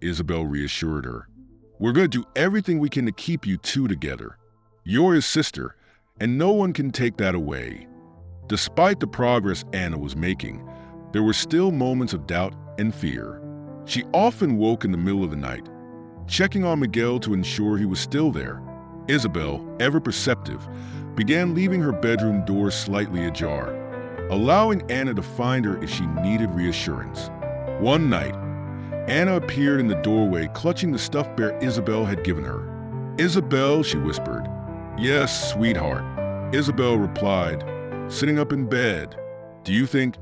Isabel reassured her. "We're going to do everything we can to keep you two together. You're his sister, and no one can take that away." Despite the progress Anna was making, there were still moments of doubt and fear. She often woke in the middle of the night, checking on Miguel to ensure he was still there. Isabel, ever perceptive, began leaving her bedroom door slightly ajar, allowing Anna to find her if she needed reassurance. One night, Anna appeared in the doorway clutching the stuffed bear Isabel had given her. "Isabel," she whispered. "Yes, sweetheart," Isabel replied, sitting up in bed. Do you think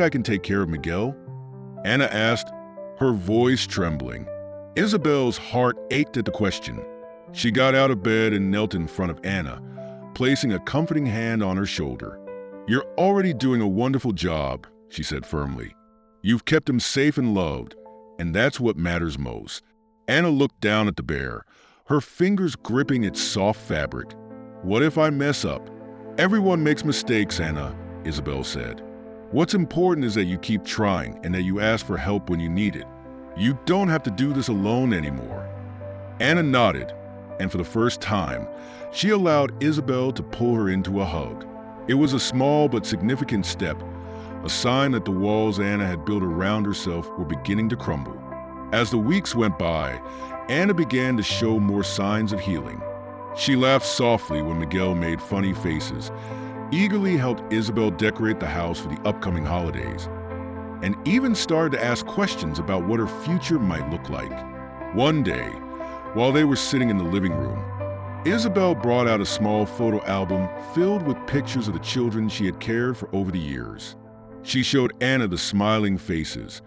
I can take care of Miguel?" Anna asked, her voice trembling. Isabel's heart ached at the question. She got out of bed and knelt in front of Anna, placing a comforting hand on her shoulder. "You're already doing a wonderful job," she said firmly. "You've kept him safe and loved, and that's what matters most." Anna looked down at the bear, her fingers gripping its soft fabric. "What if I mess up?" "Everyone makes mistakes, Anna," Isabel said. "What's important is that you keep trying and that you ask for help when you need it. You don't have to do this alone anymore." Anna nodded, and for the first time, she allowed Isabel to pull her into a hug. It was a small but significant step, a sign that the walls Anna had built around herself were beginning to crumble. As the weeks went by, Anna began to show more signs of healing. She laughed softly when Miguel made funny faces, eagerly helped Isabel decorate the house for the upcoming holidays, and even started to ask questions about what her future might look like. One day, while they were sitting in the living room, Isabel brought out a small photo album filled with pictures of the children she had cared for over the years. She showed Anna the smiling faces,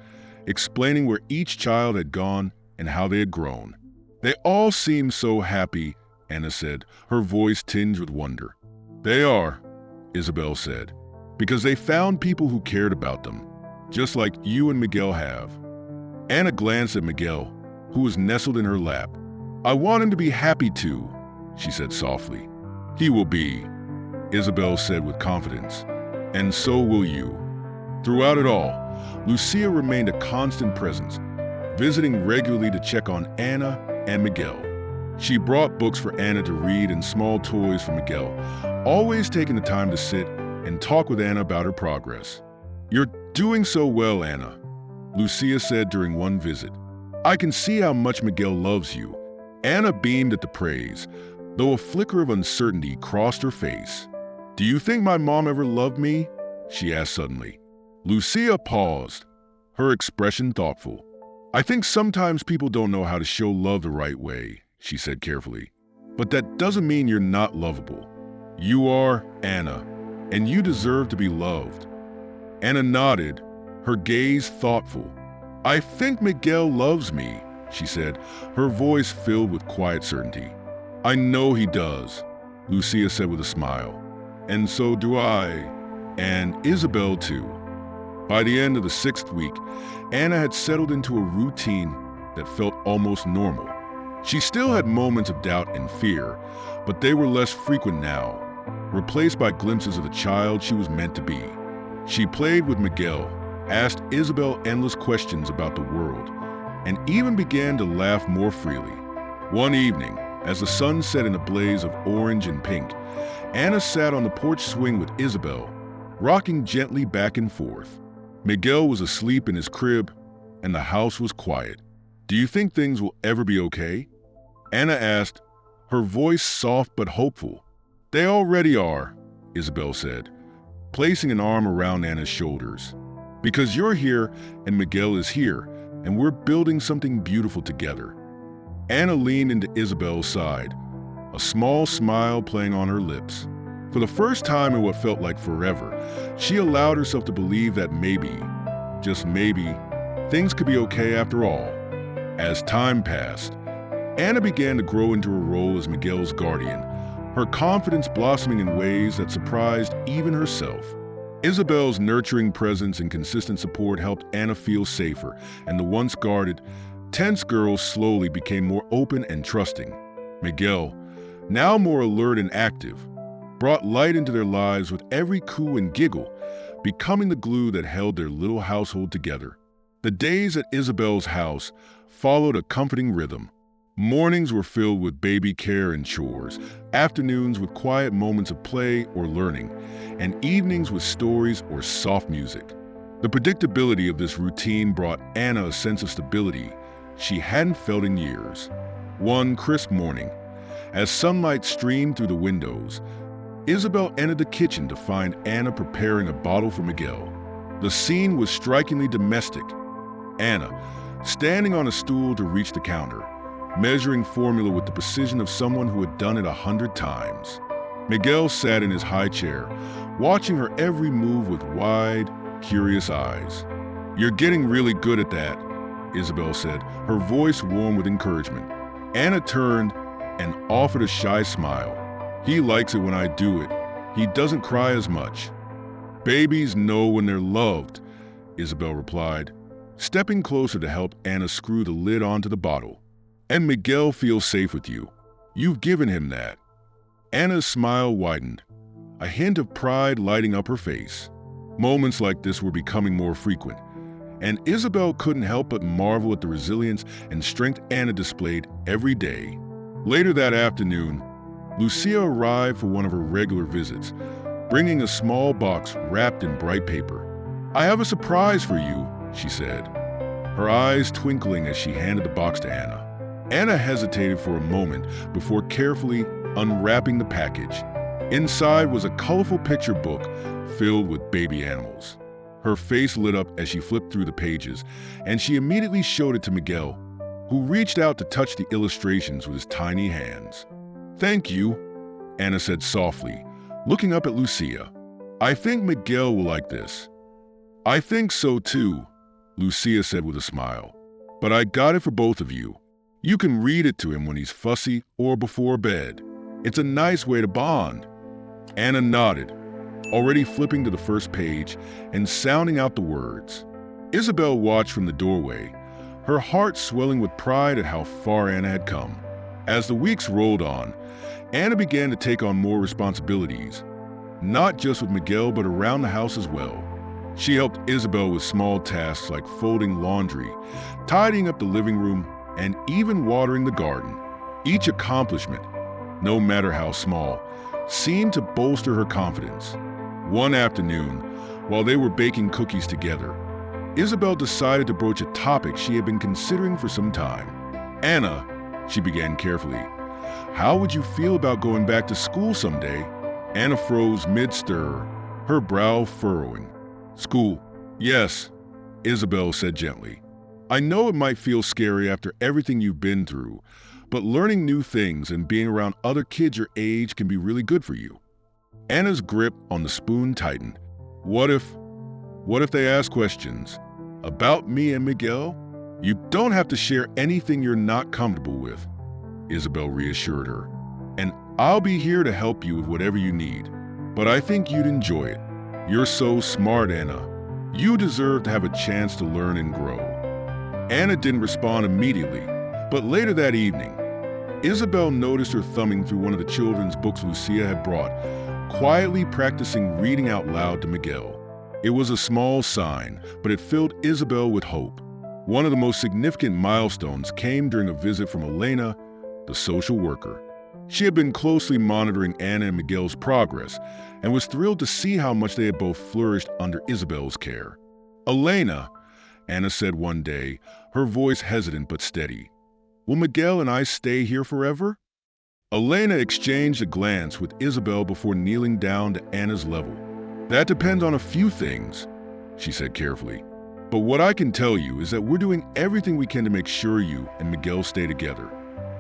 explaining where each child had gone and how they had grown. "They all seem so happy," Anna said, her voice tinged with wonder. "They are," Isabel said, "because they found people who cared about them, just like you and Miguel have." Anna glanced at Miguel, who was nestled in her lap. "I want him to be happy too," she said softly. "He will be," Isabel said with confidence, "and so will you." Throughout it all, Lucia remained a constant presence, visiting regularly to check on Anna and Miguel. She brought books for Anna to read and small toys for Miguel, always taking the time to sit and talk with Anna about her progress. "You're doing so well, Anna," Lucia said during one visit. "I can see how much Miguel loves you." Anna beamed at the praise, though a flicker of uncertainty crossed her face. "Do you think my mom ever loved me?" she asked suddenly. Lucia paused, her expression thoughtful. "I think sometimes people don't know how to show love the right way," she said carefully. "But that doesn't mean you're not lovable. You are, Anna, and you deserve to be loved." Anna nodded, her gaze thoughtful. "I think Miguel loves me," she said, her voice filled with quiet certainty. "I know he does," Lucia said with a smile. "And so do I, and Isabel too." By the end of the 6th week, Anna had settled into a routine that felt almost normal. She still had moments of doubt and fear, but they were less frequent now, replaced by glimpses of the child she was meant to be. She played with Miguel, asked Isabel endless questions about the world, and even began to laugh more freely. One evening, as the sun set in a blaze of orange and pink, Anna sat on the porch swing with Isabel, rocking gently back and forth. Miguel was asleep in his crib, and the house was quiet. "Do you think things will ever be okay?" Anna asked, her voice soft but hopeful. "They already are," Isabel said, placing an arm around Anna's shoulders. "Because you're here and Miguel is here, and we're building something beautiful together." Anna leaned into Isabel's side, a small smile playing on her lips. For the first time in what felt like forever, she allowed herself to believe that maybe, just maybe, things could be okay after all. As time passed, Anna began to grow into her role as Miguel's guardian, her confidence blossoming in ways that surprised even herself. Isabel's nurturing presence and consistent support helped Anna feel safer, and the once guarded, tense girls slowly became more open and trusting. Miguel, now more alert and active, brought light into their lives with every coo and giggle, becoming the glue that held their little household together. The days at Isabel's house followed a comforting rhythm. Mornings were filled with baby care and chores, afternoons with quiet moments of play or learning, and evenings with stories or soft music. The predictability of this routine brought Anna a sense of stability she hadn't felt in years. One crisp morning, as sunlight streamed through the windows, Isabel entered the kitchen to find Anna preparing a bottle for Miguel. The scene was strikingly domestic. Anna, standing on a stool to reach the counter, measuring formula with the precision of someone who had done it 100 times. Miguel sat in his high chair, watching her every move with wide, curious eyes. "You're getting really good at that," Isabel said, her voice warm with encouragement. Anna turned and offered a shy smile. "He likes it when I do it. He doesn't cry as much." "Babies know when they're loved," Isabel replied, stepping closer to help Anna screw the lid onto the bottle. "And Miguel feels safe with you. You've given him that." Anna's smile widened, a hint of pride lighting up her face. Moments like this were becoming more frequent, and Isabel couldn't help but marvel at the resilience and strength Anna displayed every day. Later that afternoon, Lucia arrived for one of her regular visits, bringing a small box wrapped in bright paper. "I have a surprise for you," she said, her eyes twinkling as she handed the box to Anna. Anna hesitated for a moment before carefully unwrapping the package. Inside was a colorful picture book filled with baby animals. Her face lit up as she flipped through the pages, and she immediately showed it to Miguel, who reached out to touch the illustrations with his tiny hands. "Thank you," Anna said softly, looking up at Lucia. "I think Miguel will like this." "I think so too," Lucia said with a smile. "But I got it for both of you. You can read it to him when he's fussy or before bed. It's a nice way to bond." Anna nodded, already flipping to the first page and sounding out the words. Isabel watched from the doorway, her heart swelling with pride at how far Anna had come. As the weeks rolled on, Anna began to take on more responsibilities, not just with Miguel but around the house as well. She helped Isabel with small tasks like folding laundry, tidying up the living room, and even watering the garden. Each accomplishment, no matter how small, seemed to bolster her confidence. One afternoon, while they were baking cookies together, Isabel decided to broach a topic she had been considering for some time. "Anna," she began carefully, "how would you feel about going back to school someday?" Anna froze mid-stir, her brow furrowing. "School, yes," Isabel said gently. "I know it might feel scary after everything you've been through, but learning new things and being around other kids your age can be really good for you." Anna's grip on the spoon tightened. What if they ask questions? About me and Miguel? "You don't have to share anything you're not comfortable with," Isabel reassured her. "And I'll be here to help you with whatever you need. But I think you'd enjoy it. You're so smart, Anna. You deserve to have a chance to learn and grow." Anna didn't respond immediately, but later that evening, Isabel noticed her thumbing through one of the children's books Lucia had brought, quietly practicing reading out loud to Miguel. It was a small sign, but it filled Isabel with hope. One of the most significant milestones came during a visit from Elena, the social worker. She had been closely monitoring Anna and Miguel's progress and was thrilled to see how much they had both flourished under Isabel's care. "Elena," Anna said one day, her voice hesitant but steady, "will Miguel and I stay here forever?" Elena exchanged a glance with Isabel before kneeling down to Anna's level. "That depends on a few things," she said carefully. "But what I can tell you is that we're doing everything we can to make sure you and Miguel stay together.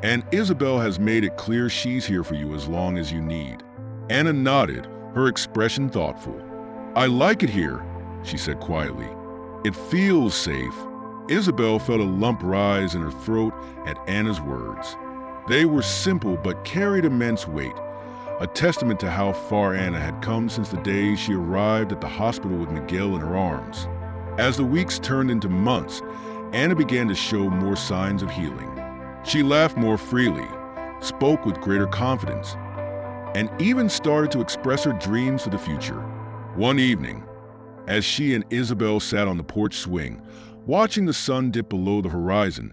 And Isabel has made it clear she's here for you as long as you need." Anna nodded, her expression thoughtful. "I like it here," she said quietly. "It feels safe." Isabel felt a lump rise in her throat at Anna's words. They were simple but carried immense weight, a testament to how far Anna had come since the day she arrived at the hospital with Miguel in her arms. As the weeks turned into months, Anna began to show more signs of healing. She laughed more freely, spoke with greater confidence, and even started to express her dreams for the future. One evening, as she and Isabel sat on the porch swing, watching the sun dip below the horizon,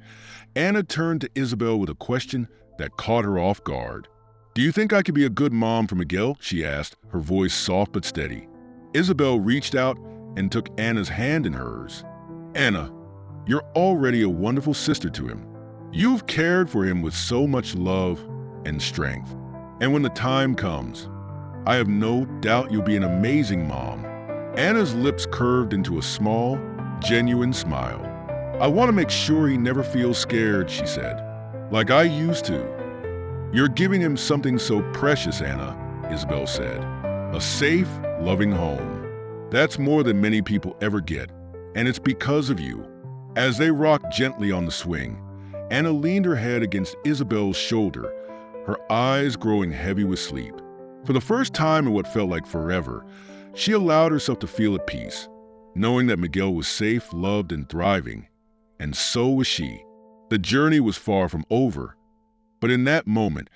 Anna turned to Isabel with a question that caught her off guard. "Do you think I could be a good mom for Miguel?" she asked, her voice soft but steady. Isabel reached out and took Anna's hand in hers. "Anna, you're already a wonderful sister to him. You've cared for him with so much love and strength. And when the time comes, I have no doubt you'll be an amazing mom." Anna's lips curved into a small, genuine smile. "I want to make sure he never feels scared," she said, "like I used to." "You're giving him something so precious, Anna," Isabel said. "A safe, loving home. That's more than many people ever get, and it's because of you." As they rocked gently on the swing, Anna leaned her head against Isabel's shoulder, her eyes growing heavy with sleep. For the first time in what felt like forever, she allowed herself to feel at peace, knowing that Miguel was safe, loved, and thriving. And so was she. The journey was far from over, but in that moment,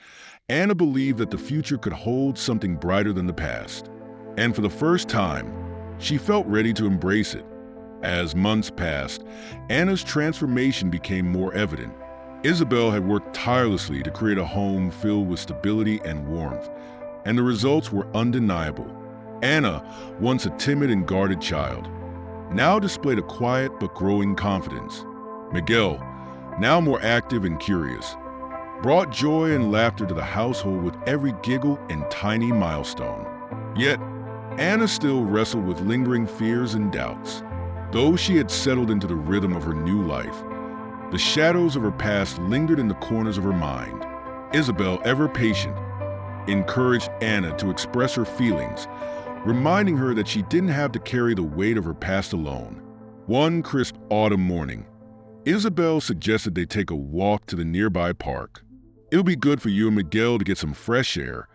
Anna believed that the future could hold something brighter than the past. And for the first time, she felt ready to embrace it. As months passed, Anna's transformation became more evident. Isabel had worked tirelessly to create a home filled with stability and warmth, and the results were undeniable. Anna, once a timid and guarded child, now displayed a quiet but growing confidence. Miguel, now more active and curious, brought joy and laughter to the household with every giggle and tiny milestone. Yet, Anna still wrestled with lingering fears and doubts. Though she had settled into the rhythm of her new life, the shadows of her past lingered in the corners of her mind. Isabel, ever patient, encouraged Anna to express her feelings, reminding her that she didn't have to carry the weight of her past alone. One crisp autumn morning, Isabel suggested they take a walk to the nearby park. "It'll be good for you and Miguel to get some fresh air,"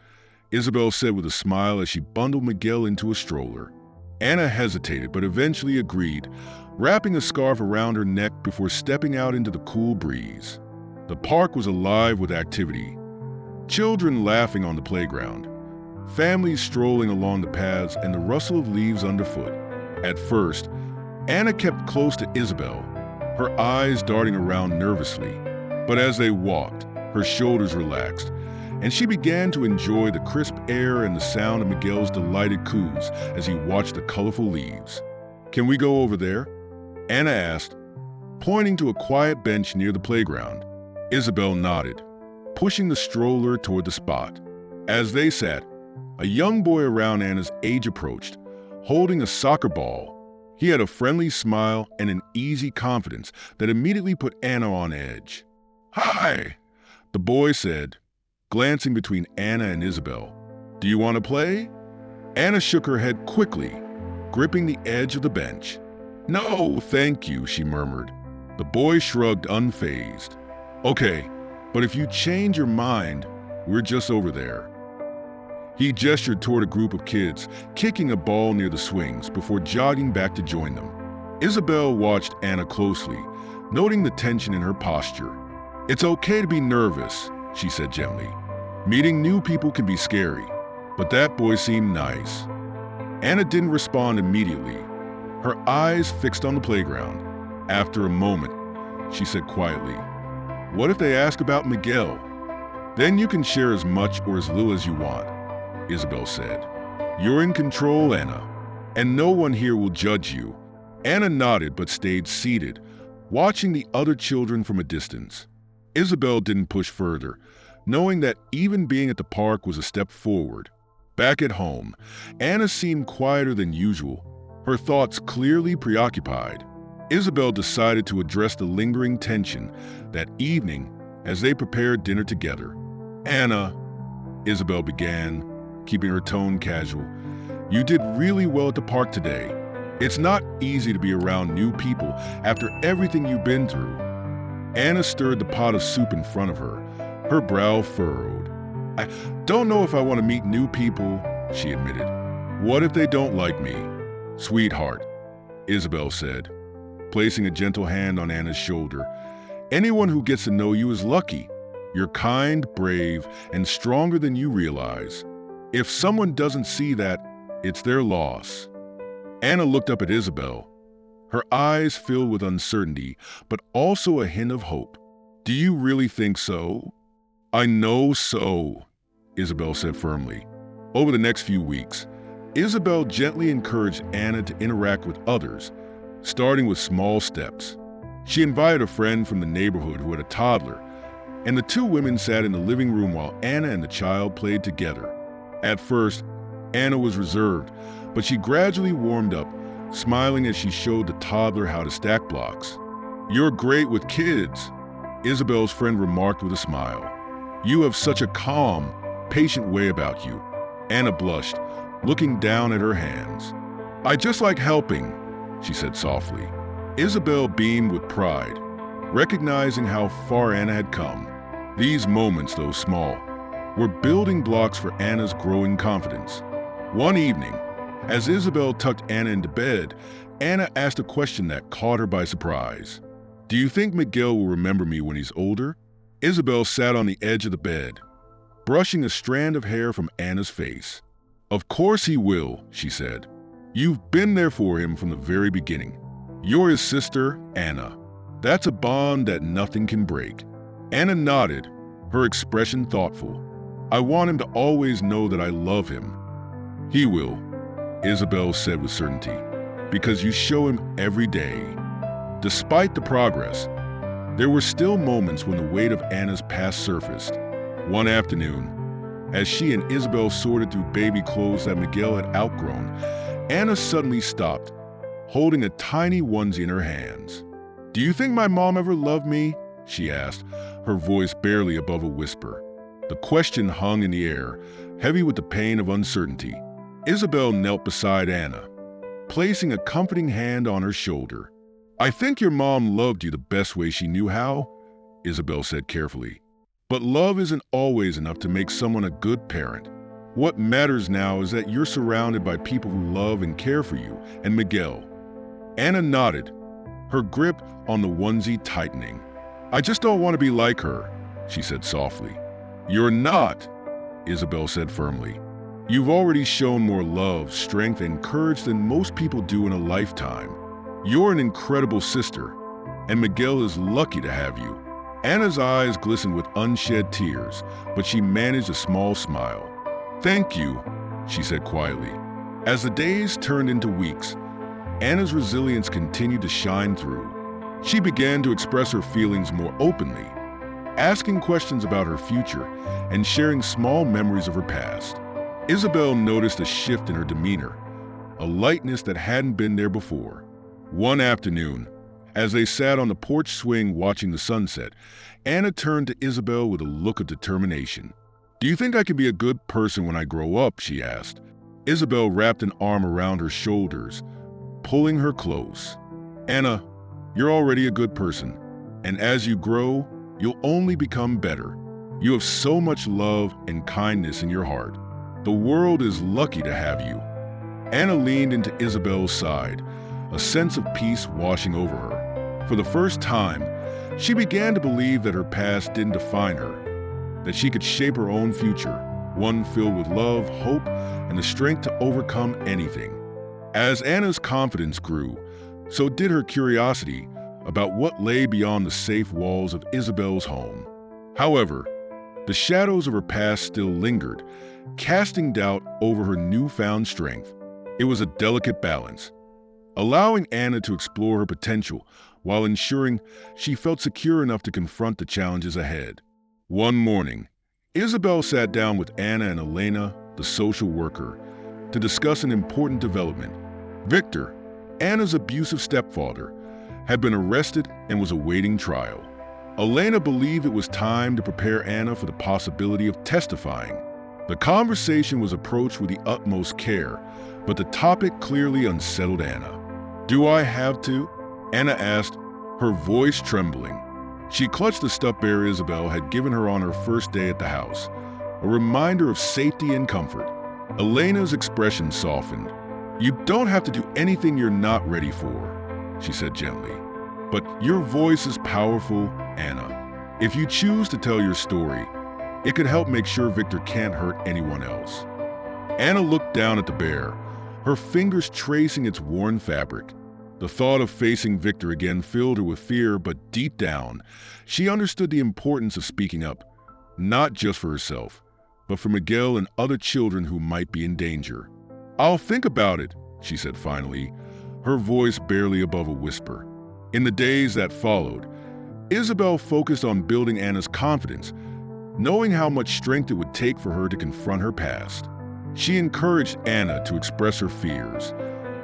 Isabel said with a smile as she bundled Miguel into a stroller. Anna hesitated but eventually agreed, wrapping a scarf around her neck before stepping out into the cool breeze. The park was alive with activity. Children laughing on the playground, families strolling along the paths, and the rustle of leaves underfoot. At first, Anna kept close to Isabel, her eyes darting around nervously. But as they walked, her shoulders relaxed, and she began to enjoy the crisp air and the sound of Miguel's delighted coos as he watched the colorful leaves. "Can we go over there?" Anna asked, pointing to a quiet bench near the playground. Isabel nodded, pushing the stroller toward the spot. As they sat, a young boy around Anna's age approached, holding a soccer ball. He had a friendly smile and an easy confidence that immediately put Anna on edge. "Hi," the boy said, glancing between Anna and Isabel. "Do you want to play?" Anna shook her head quickly, gripping the edge of the bench. "No, thank you," she murmured. The boy shrugged, unfazed. "Okay, but if you change your mind, we're just over there." He gestured toward a group of kids, kicking a ball near the swings before jogging back to join them. Isabel watched Anna closely, noting the tension in her posture. "It's okay to be nervous," she said gently. "Meeting new people can be scary, but that boy seemed nice." Anna didn't respond immediately, her eyes fixed on the playground. After a moment, she said quietly, "What if they ask about Miguel?" Then you can share as much or as little as you want, Isabel said. You're in control, Anna, and no one here will judge you. Anna nodded but stayed seated, watching the other children from a distance. Isabel didn't push further, knowing that even being at the park was a step forward. Back at home, Anna seemed quieter than usual, her thoughts clearly preoccupied. Isabel decided to address the lingering tension that evening as they prepared dinner together. Anna, Isabel began, keeping her tone casual, you did really well at the park today. It's not easy to be around new people after everything you've been through. Anna stirred the pot of soup in front of her, her brow furrowed. I don't know if I want to meet new people, she admitted. What if they don't like me? Sweetheart, Isabel said, placing a gentle hand on Anna's shoulder. Anyone who gets to know you is lucky. You're kind, brave, and stronger than you realize. If someone doesn't see that, it's their loss. Anna looked up at Isabel, her eyes filled with uncertainty, but also a hint of hope. Do you really think so? I know so, Isabel said firmly. Over the next few weeks, Isabel gently encouraged Anna to interact with others, starting with small steps. She invited a friend from the neighborhood who had a toddler, and the two women sat in the living room while Anna and the child played together. At first, Anna was reserved, but she gradually warmed up, smiling as she showed the toddler how to stack blocks. You're great with kids, Isabel's friend remarked with a smile. You have such a calm, patient way about you. Anna blushed, looking down at her hands. I just like helping, she said softly. Isabel beamed with pride, recognizing how far Anna had come. These moments, though small, were building blocks for Anna's growing confidence. One evening, as Isabel tucked Anna into bed, Anna asked a question that caught her by surprise. Do you think Miguel will remember me when he's older? Isabel sat on the edge of the bed, brushing a strand of hair from Anna's face. Of course he will, she said. You've been there for him from the very beginning. You're his sister, Anna. That's a bond that nothing can break. Anna nodded, her expression thoughtful. I want him to always know that I love him. He will, Isabel said with certainty, because you show him every day. Despite the progress, there were still moments when the weight of Anna's past surfaced. One afternoon, as she and Isabel sorted through baby clothes that Miguel had outgrown, Anna suddenly stopped, holding a tiny onesie in her hands. Do you think my mom ever loved me? She asked, her voice barely above a whisper. The question hung in the air, heavy with the pain of uncertainty. Isabel knelt beside Anna, placing a comforting hand on her shoulder. I think your mom loved you the best way she knew how, Isabel said carefully. But love isn't always enough to make someone a good parent. What matters now is that you're surrounded by people who love and care for you, and Miguel. Anna nodded, her grip on the onesie tightening. I just don't want to be like her, she said softly. You're not, Isabel said firmly. You've already shown more love, strength, and courage than most people do in a lifetime. You're an incredible sister, and Miguel is lucky to have you. Anna's eyes glistened with unshed tears, but she managed a small smile. Thank you, she said quietly. As the days turned into weeks, Anna's resilience continued to shine through. She began to express her feelings more openly, asking questions about her future and sharing small memories of her past. Isabel noticed a shift in her demeanor, a lightness that hadn't been there before. One afternoon, as they sat on the porch swing watching the sunset, Anna turned to Isabel with a look of determination. Do you think I can be a good person when I grow up? She asked. Isabel wrapped an arm around her shoulders, pulling her close. Anna, you're already a good person, and as you grow, you'll only become better. You have so much love and kindness in your heart. The world is lucky to have you. Anna leaned into Isabel's side, a sense of peace washing over her. For the first time, she began to believe that her past didn't define her, that she could shape her own future, one filled with love, hope, and the strength to overcome anything. As Anna's confidence grew, so did her curiosity about what lay beyond the safe walls of Isabel's home. However, The shadows of her past still lingered, casting doubt over her newfound strength. It was a delicate balance, allowing Anna to explore her potential while ensuring she felt secure enough to confront the challenges ahead. One morning, Isabel sat down with Anna and Elena, the social worker, to discuss an important development. Victor, Anna's abusive stepfather, had been arrested and was awaiting trial. Elena believed it was time to prepare Anna for the possibility of testifying. The conversation was approached with the utmost care, but the topic clearly unsettled Anna. "Do I have to?" Anna asked, her voice trembling. She clutched the stuffed bear Isabel had given her on her first day at the house, a reminder of safety and comfort. Elena's expression softened. "You don't have to do anything you're not ready for," she said gently. "But your voice is powerful, Anna. If you choose to tell your story, it could help make sure Victor can't hurt anyone else." Anna looked down at the bear, her fingers tracing its worn fabric. The thought of facing Victor again filled her with fear, but deep down, she understood the importance of speaking up, not just for herself, but for Miguel and other children who might be in danger. "I'll think about it," she said finally, her voice barely above a whisper. In the days that followed, Isabel focused on building Anna's confidence, knowing how much strength it would take for her to confront her past. She encouraged Anna to express her fears,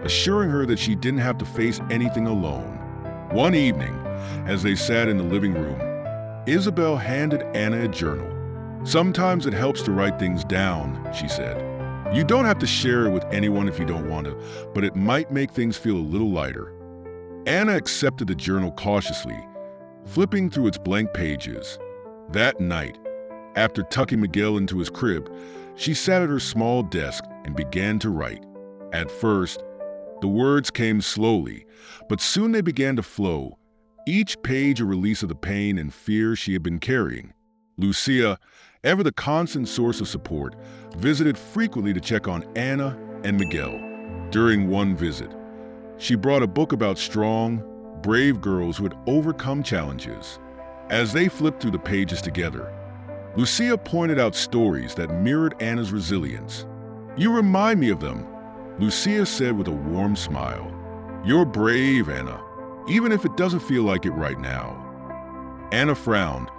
assuring her that she didn't have to face anything alone. One evening, as they sat in the living room, Isabel handed Anna a journal. "Sometimes it helps to write things down," she said. "You don't have to share it with anyone if you don't want to, but it might make things feel a little lighter." Anna accepted the journal cautiously, flipping through its blank pages. That night, after tucking Miguel into his crib, she sat at her small desk and began to write. At first, the words came slowly, but soon they began to flow, each page a release of the pain and fear she had been carrying. Lucia, ever the constant source of support, visited frequently to check on Anna and Miguel. During one visit, she brought a book about strong, brave girls who had overcome challenges. As they flipped through the pages together, Lucia pointed out stories that mirrored Anna's resilience. "You remind me of them," Lucia said with a warm smile. "You're brave, Anna, even if it doesn't feel like it right now." Anna frowned,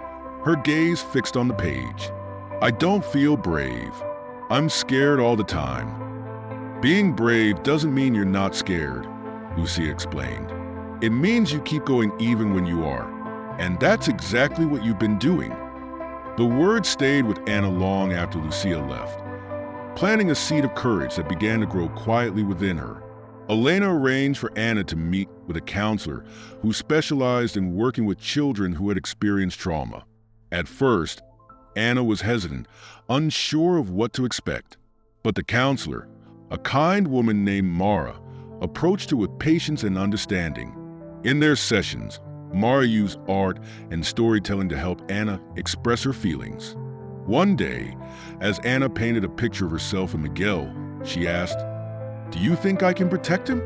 her gaze fixed on the page. "I don't feel brave. I'm scared all the time." "Being brave doesn't mean you're not scared," Lucia explained. "It means you keep going even when you are. And that's exactly what you've been doing." The words stayed with Anna long after Lucia left, planting a seed of courage that began to grow quietly within her. Elena arranged for Anna to meet with a counselor who specialized in working with children who had experienced trauma. At first, Anna was hesitant, unsure of what to expect. But the counselor, a kind woman named Mara, approached her with patience and understanding. In their sessions, Mara used art and storytelling to help Anna express her feelings. One day, as Anna painted a picture of herself and Miguel, she asked, "Do you think I can protect him?"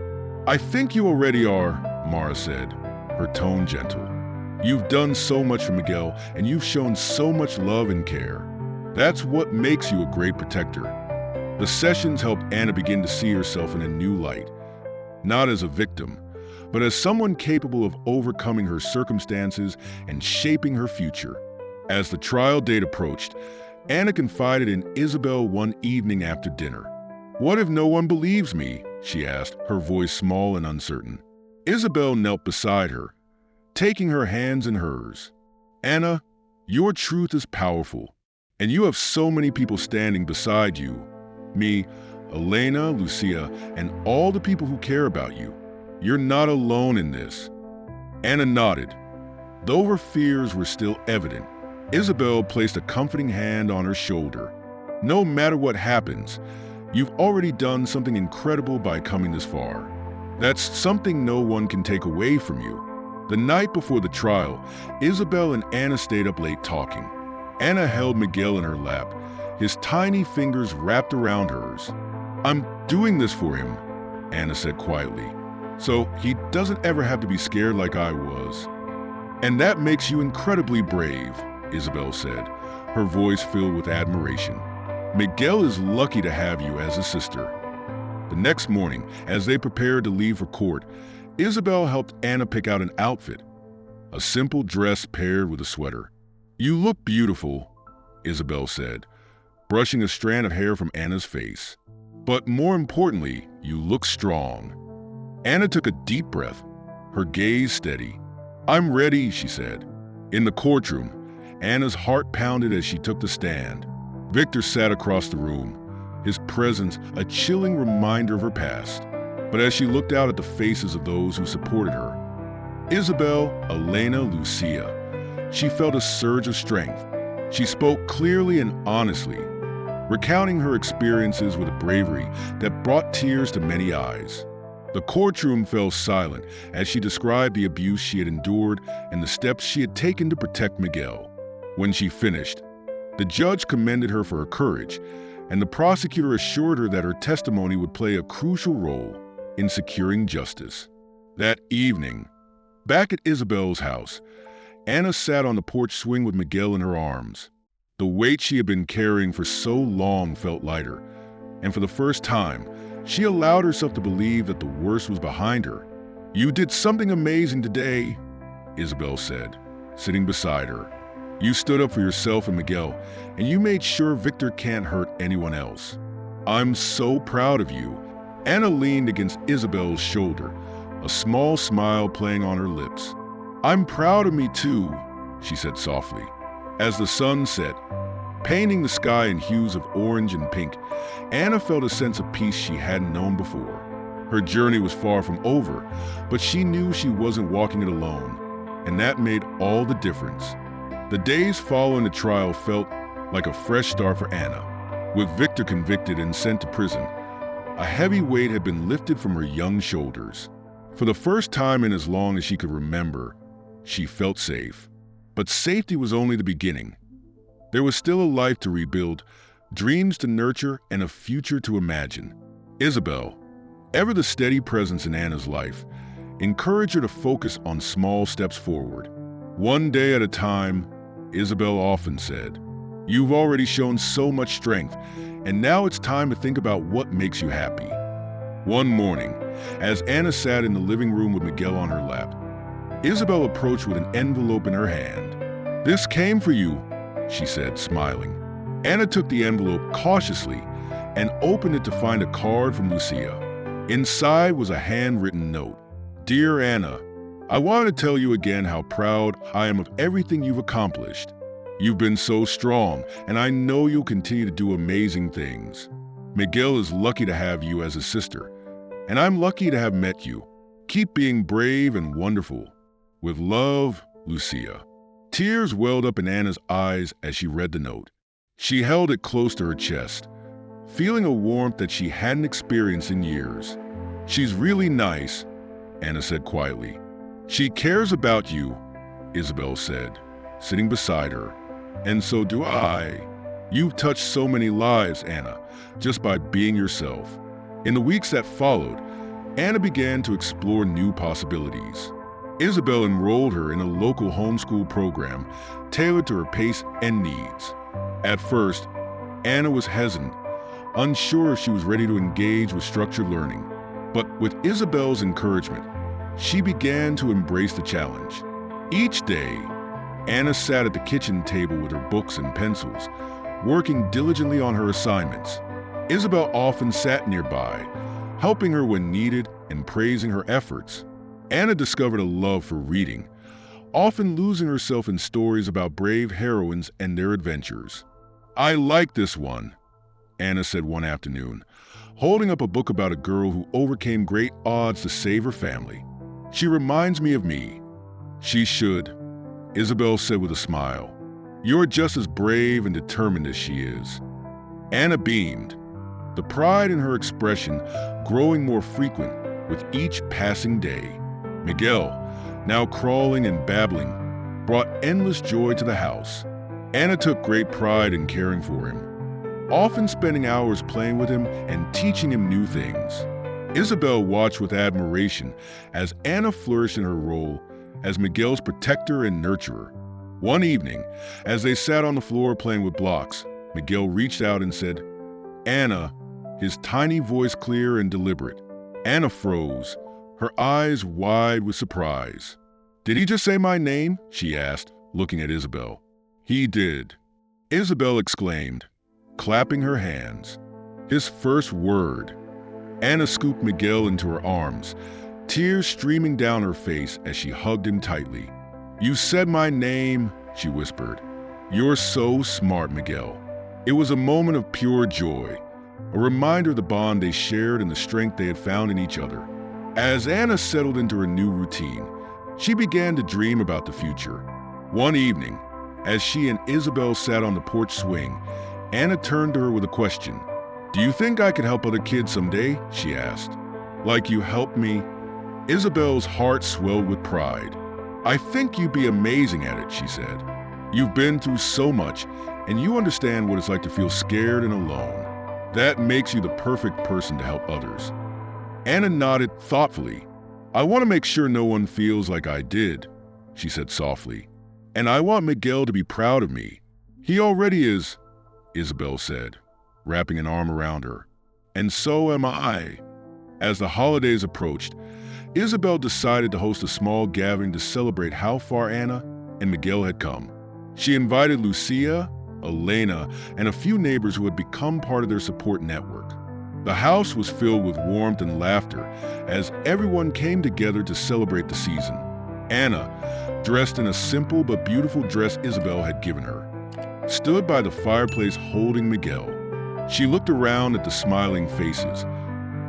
"I think you already are," Mara said, her tone gentle. "You've done so much for Miguel, and you've shown so much love and care. That's what makes you a great protector." The sessions helped Anna begin to see herself in a new light, not as a victim, but as someone capable of overcoming her circumstances and shaping her future. As the trial date approached, Anna confided in Isabel one evening after dinner. "What if no one believes me?" she asked, her voice small and uncertain. Isabel knelt beside her, taking her hands in hers. "Anna, your truth is powerful, and you have so many people standing beside you. Me, Elena, Lucia, and all the people who care about you. You're not alone in this." Anna nodded. Though her fears were still evident, Isabel placed a comforting hand on her shoulder. "No matter what happens, you've already done something incredible by coming this far. That's something no one can take away from you." The night before the trial, Isabel and Anna stayed up late talking. Anna held Miguel in her lap, his tiny fingers wrapped around hers. "I'm doing this for him," Anna said quietly, "so he doesn't ever have to be scared like I was." "And that makes you incredibly brave," Isabel said, her voice filled with admiration. "Miguel is lucky to have you as a sister." The next morning, as they prepared to leave for court, Isabel helped Anna pick out an outfit, a simple dress paired with a sweater. "You look beautiful," Isabel said, brushing a strand of hair from Anna's face. "But more importantly, you look strong." Anna took a deep breath, her gaze steady. "I'm ready," she said. In the courtroom, Anna's heart pounded as she took the stand. Victor sat across the room, his presence a chilling reminder of her past. But as she looked out at the faces of those who supported her, Isabel, Elena, Lucia, she felt a surge of strength. She spoke clearly and honestly, recounting her experiences with a bravery that brought tears to many eyes. The courtroom fell silent as she described the abuse she had endured and the steps she had taken to protect Miguel. When she finished, the judge commended her for her courage, and the prosecutor assured her that her testimony would play a crucial role in securing justice. That evening, back at Isabel's house, Anna sat on the porch swing with Miguel in her arms. The weight she had been carrying for so long felt lighter, and for the first time, she allowed herself to believe that the worst was behind her. "You did something amazing today," Isabel said, sitting beside her. "You stood up for yourself and Miguel, and you made sure Victor can't hurt anyone else. I'm so proud of you." Anna leaned against Isabel's shoulder, a small smile playing on her lips. "I'm proud of me too," she said softly. As the sun set, painting the sky in hues of orange and pink, Anna felt a sense of peace she hadn't known before. Her journey was far from over, but she knew she wasn't walking it alone, and that made all the difference. The days following the trial felt like a fresh start for Anna. With Victor convicted and sent to prison, a heavy weight had been lifted from her young shoulders. For the first time in as long as she could remember, she felt safe. But safety was only the beginning. There was still a life to rebuild, dreams to nurture, and a future to imagine. Isabel, ever the steady presence in Anna's life, encouraged her to focus on small steps forward. "One day at a time," Isabel often said. "You've already shown so much strength, and now it's time to think about what makes you happy." One morning, as Anna sat in the living room with Miguel on her lap, Isabel approached with an envelope in her hand. "This came for you," she said, smiling. Anna took the envelope cautiously and opened it to find a card from Lucia. Inside was a handwritten note. "Dear Anna, I want to tell you again how proud I am of everything you've accomplished. You've been so strong, and I know you'll continue to do amazing things. Miguel is lucky to have you as a sister, and I'm lucky to have met you. Keep being brave and wonderful. With love, Lucia." Tears welled up in Anna's eyes as she read the note. She held it close to her chest, feeling a warmth that she hadn't experienced in years. "She's really nice," Anna said quietly. "She cares about you," Isabel said, sitting beside her. "And so do I. You've touched so many lives, Anna, just by being yourself." In the weeks that followed, Anna began to explore new possibilities. Isabel enrolled her in a local homeschool program tailored to her pace and needs. At first, Anna was hesitant, unsure if she was ready to engage with structured learning. But with Isabel's encouragement, she began to embrace the challenge. Each day, Anna sat at the kitchen table with her books and pencils, working diligently on her assignments. Isabel often sat nearby, helping her when needed and praising her efforts. Anna discovered a love for reading, often losing herself in stories about brave heroines and their adventures. "I like this one," Anna said one afternoon, holding up a book about a girl who overcame great odds to save her family. "She reminds me of me." "She should," Isabel said with a smile. "You're just as brave and determined as she is." Anna beamed, the pride in her expression growing more frequent with each passing day. Miguel, now crawling and babbling, brought endless joy to the house. Anna took great pride in caring for him, often spending hours playing with him and teaching him new things. Isabel watched with admiration as Anna flourished in her role as Miguel's protector and nurturer. One evening, as they sat on the floor playing with blocks, Miguel reached out and said, "Anna," his tiny voice clear and deliberate. Anna froze, her eyes wide with surprise. "Did he just say my name?" she asked, looking at Isabel. "He did," Isabel exclaimed, clapping her hands. "His first word." Anna scooped Miguel into her arms, tears streaming down her face as she hugged him tightly. "You said my name," she whispered. "You're so smart, Miguel." It was a moment of pure joy, a reminder of the bond they shared and the strength they had found in each other. As Anna settled into her new routine, she began to dream about the future. One evening, as she and Isabel sat on the porch swing, Anna turned to her with a question. "Do you think I could help other kids someday?" she asked. "Like you helped me?" Isabel's heart swelled with pride. "I think you'd be amazing at it," she said. "You've been through so much, and you understand what it's like to feel scared and alone. That makes you the perfect person to help others." Anna nodded thoughtfully. "I want to make sure no one feels like I did," she said softly. "And I want Miguel to be proud of me." "He already is," Isabel said, wrapping an arm around her. "And so am I." As the holidays approached, Isabel decided to host a small gathering to celebrate how far Anna and Miguel had come. She invited Lucia, Elena, and a few neighbors who had become part of their support network. The house was filled with warmth and laughter as everyone came together to celebrate the season. Anna, dressed in a simple but beautiful dress Isabel had given her, stood by the fireplace holding Miguel. She looked around at the smiling faces,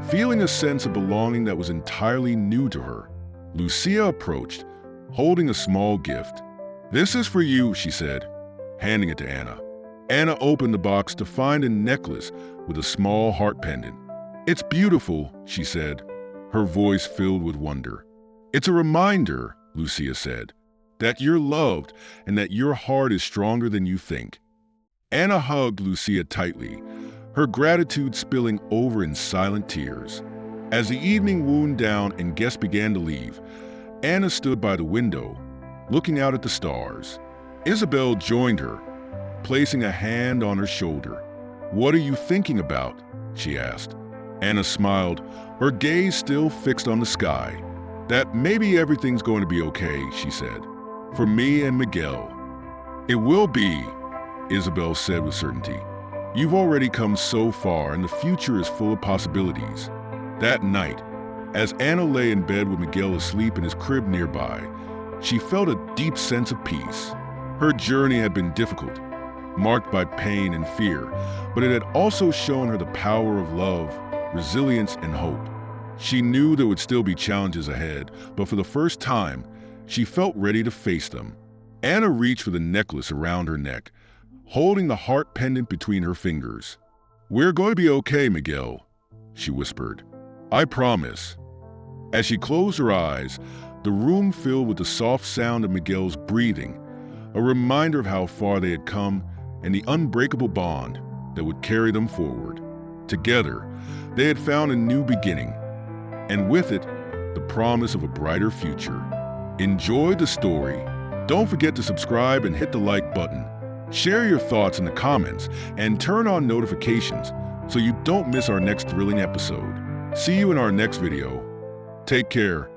feeling a sense of belonging that was entirely new to her. Lucia approached, holding a small gift. "This is for you," she said, handing it to Anna. Anna opened the box to find a necklace with a small heart pendant. "It's beautiful," she said, her voice filled with wonder. "It's a reminder," Lucia said, "that you're loved and that your heart is stronger than you think." Anna hugged Lucia tightly, her gratitude spilling over in silent tears. As the evening wound down and guests began to leave, Anna stood by the window, looking out at the stars. Isabel joined her, placing a hand on her shoulder. "What are you thinking about?" she asked. Anna smiled, her gaze still fixed on the sky. "That maybe everything's going to be okay," she said. "For me and Miguel." "It will be," Isabel said with certainty. "You've already come so far, and the future is full of possibilities." That night, as Anna lay in bed with Miguel asleep in his crib nearby, she felt a deep sense of peace. Her journey had been difficult, marked by pain and fear, but it had also shown her the power of love, resilience, and hope. She knew there would still be challenges ahead, but for the first time, she felt ready to face them. Anna reached for the necklace around her neck, holding the heart pendant between her fingers. "We're going to be okay, Miguel," she whispered. "I promise." As she closed her eyes, the room filled with the soft sound of Miguel's breathing, a reminder of how far they had come and the unbreakable bond that would carry them forward. Together, they had found a new beginning, and with it, the promise of a brighter future. Enjoy the story. Don't forget to subscribe and hit the like button. Share your thoughts in the comments and turn on notifications so you don't miss our next thrilling episode. See you in our next video. Take care.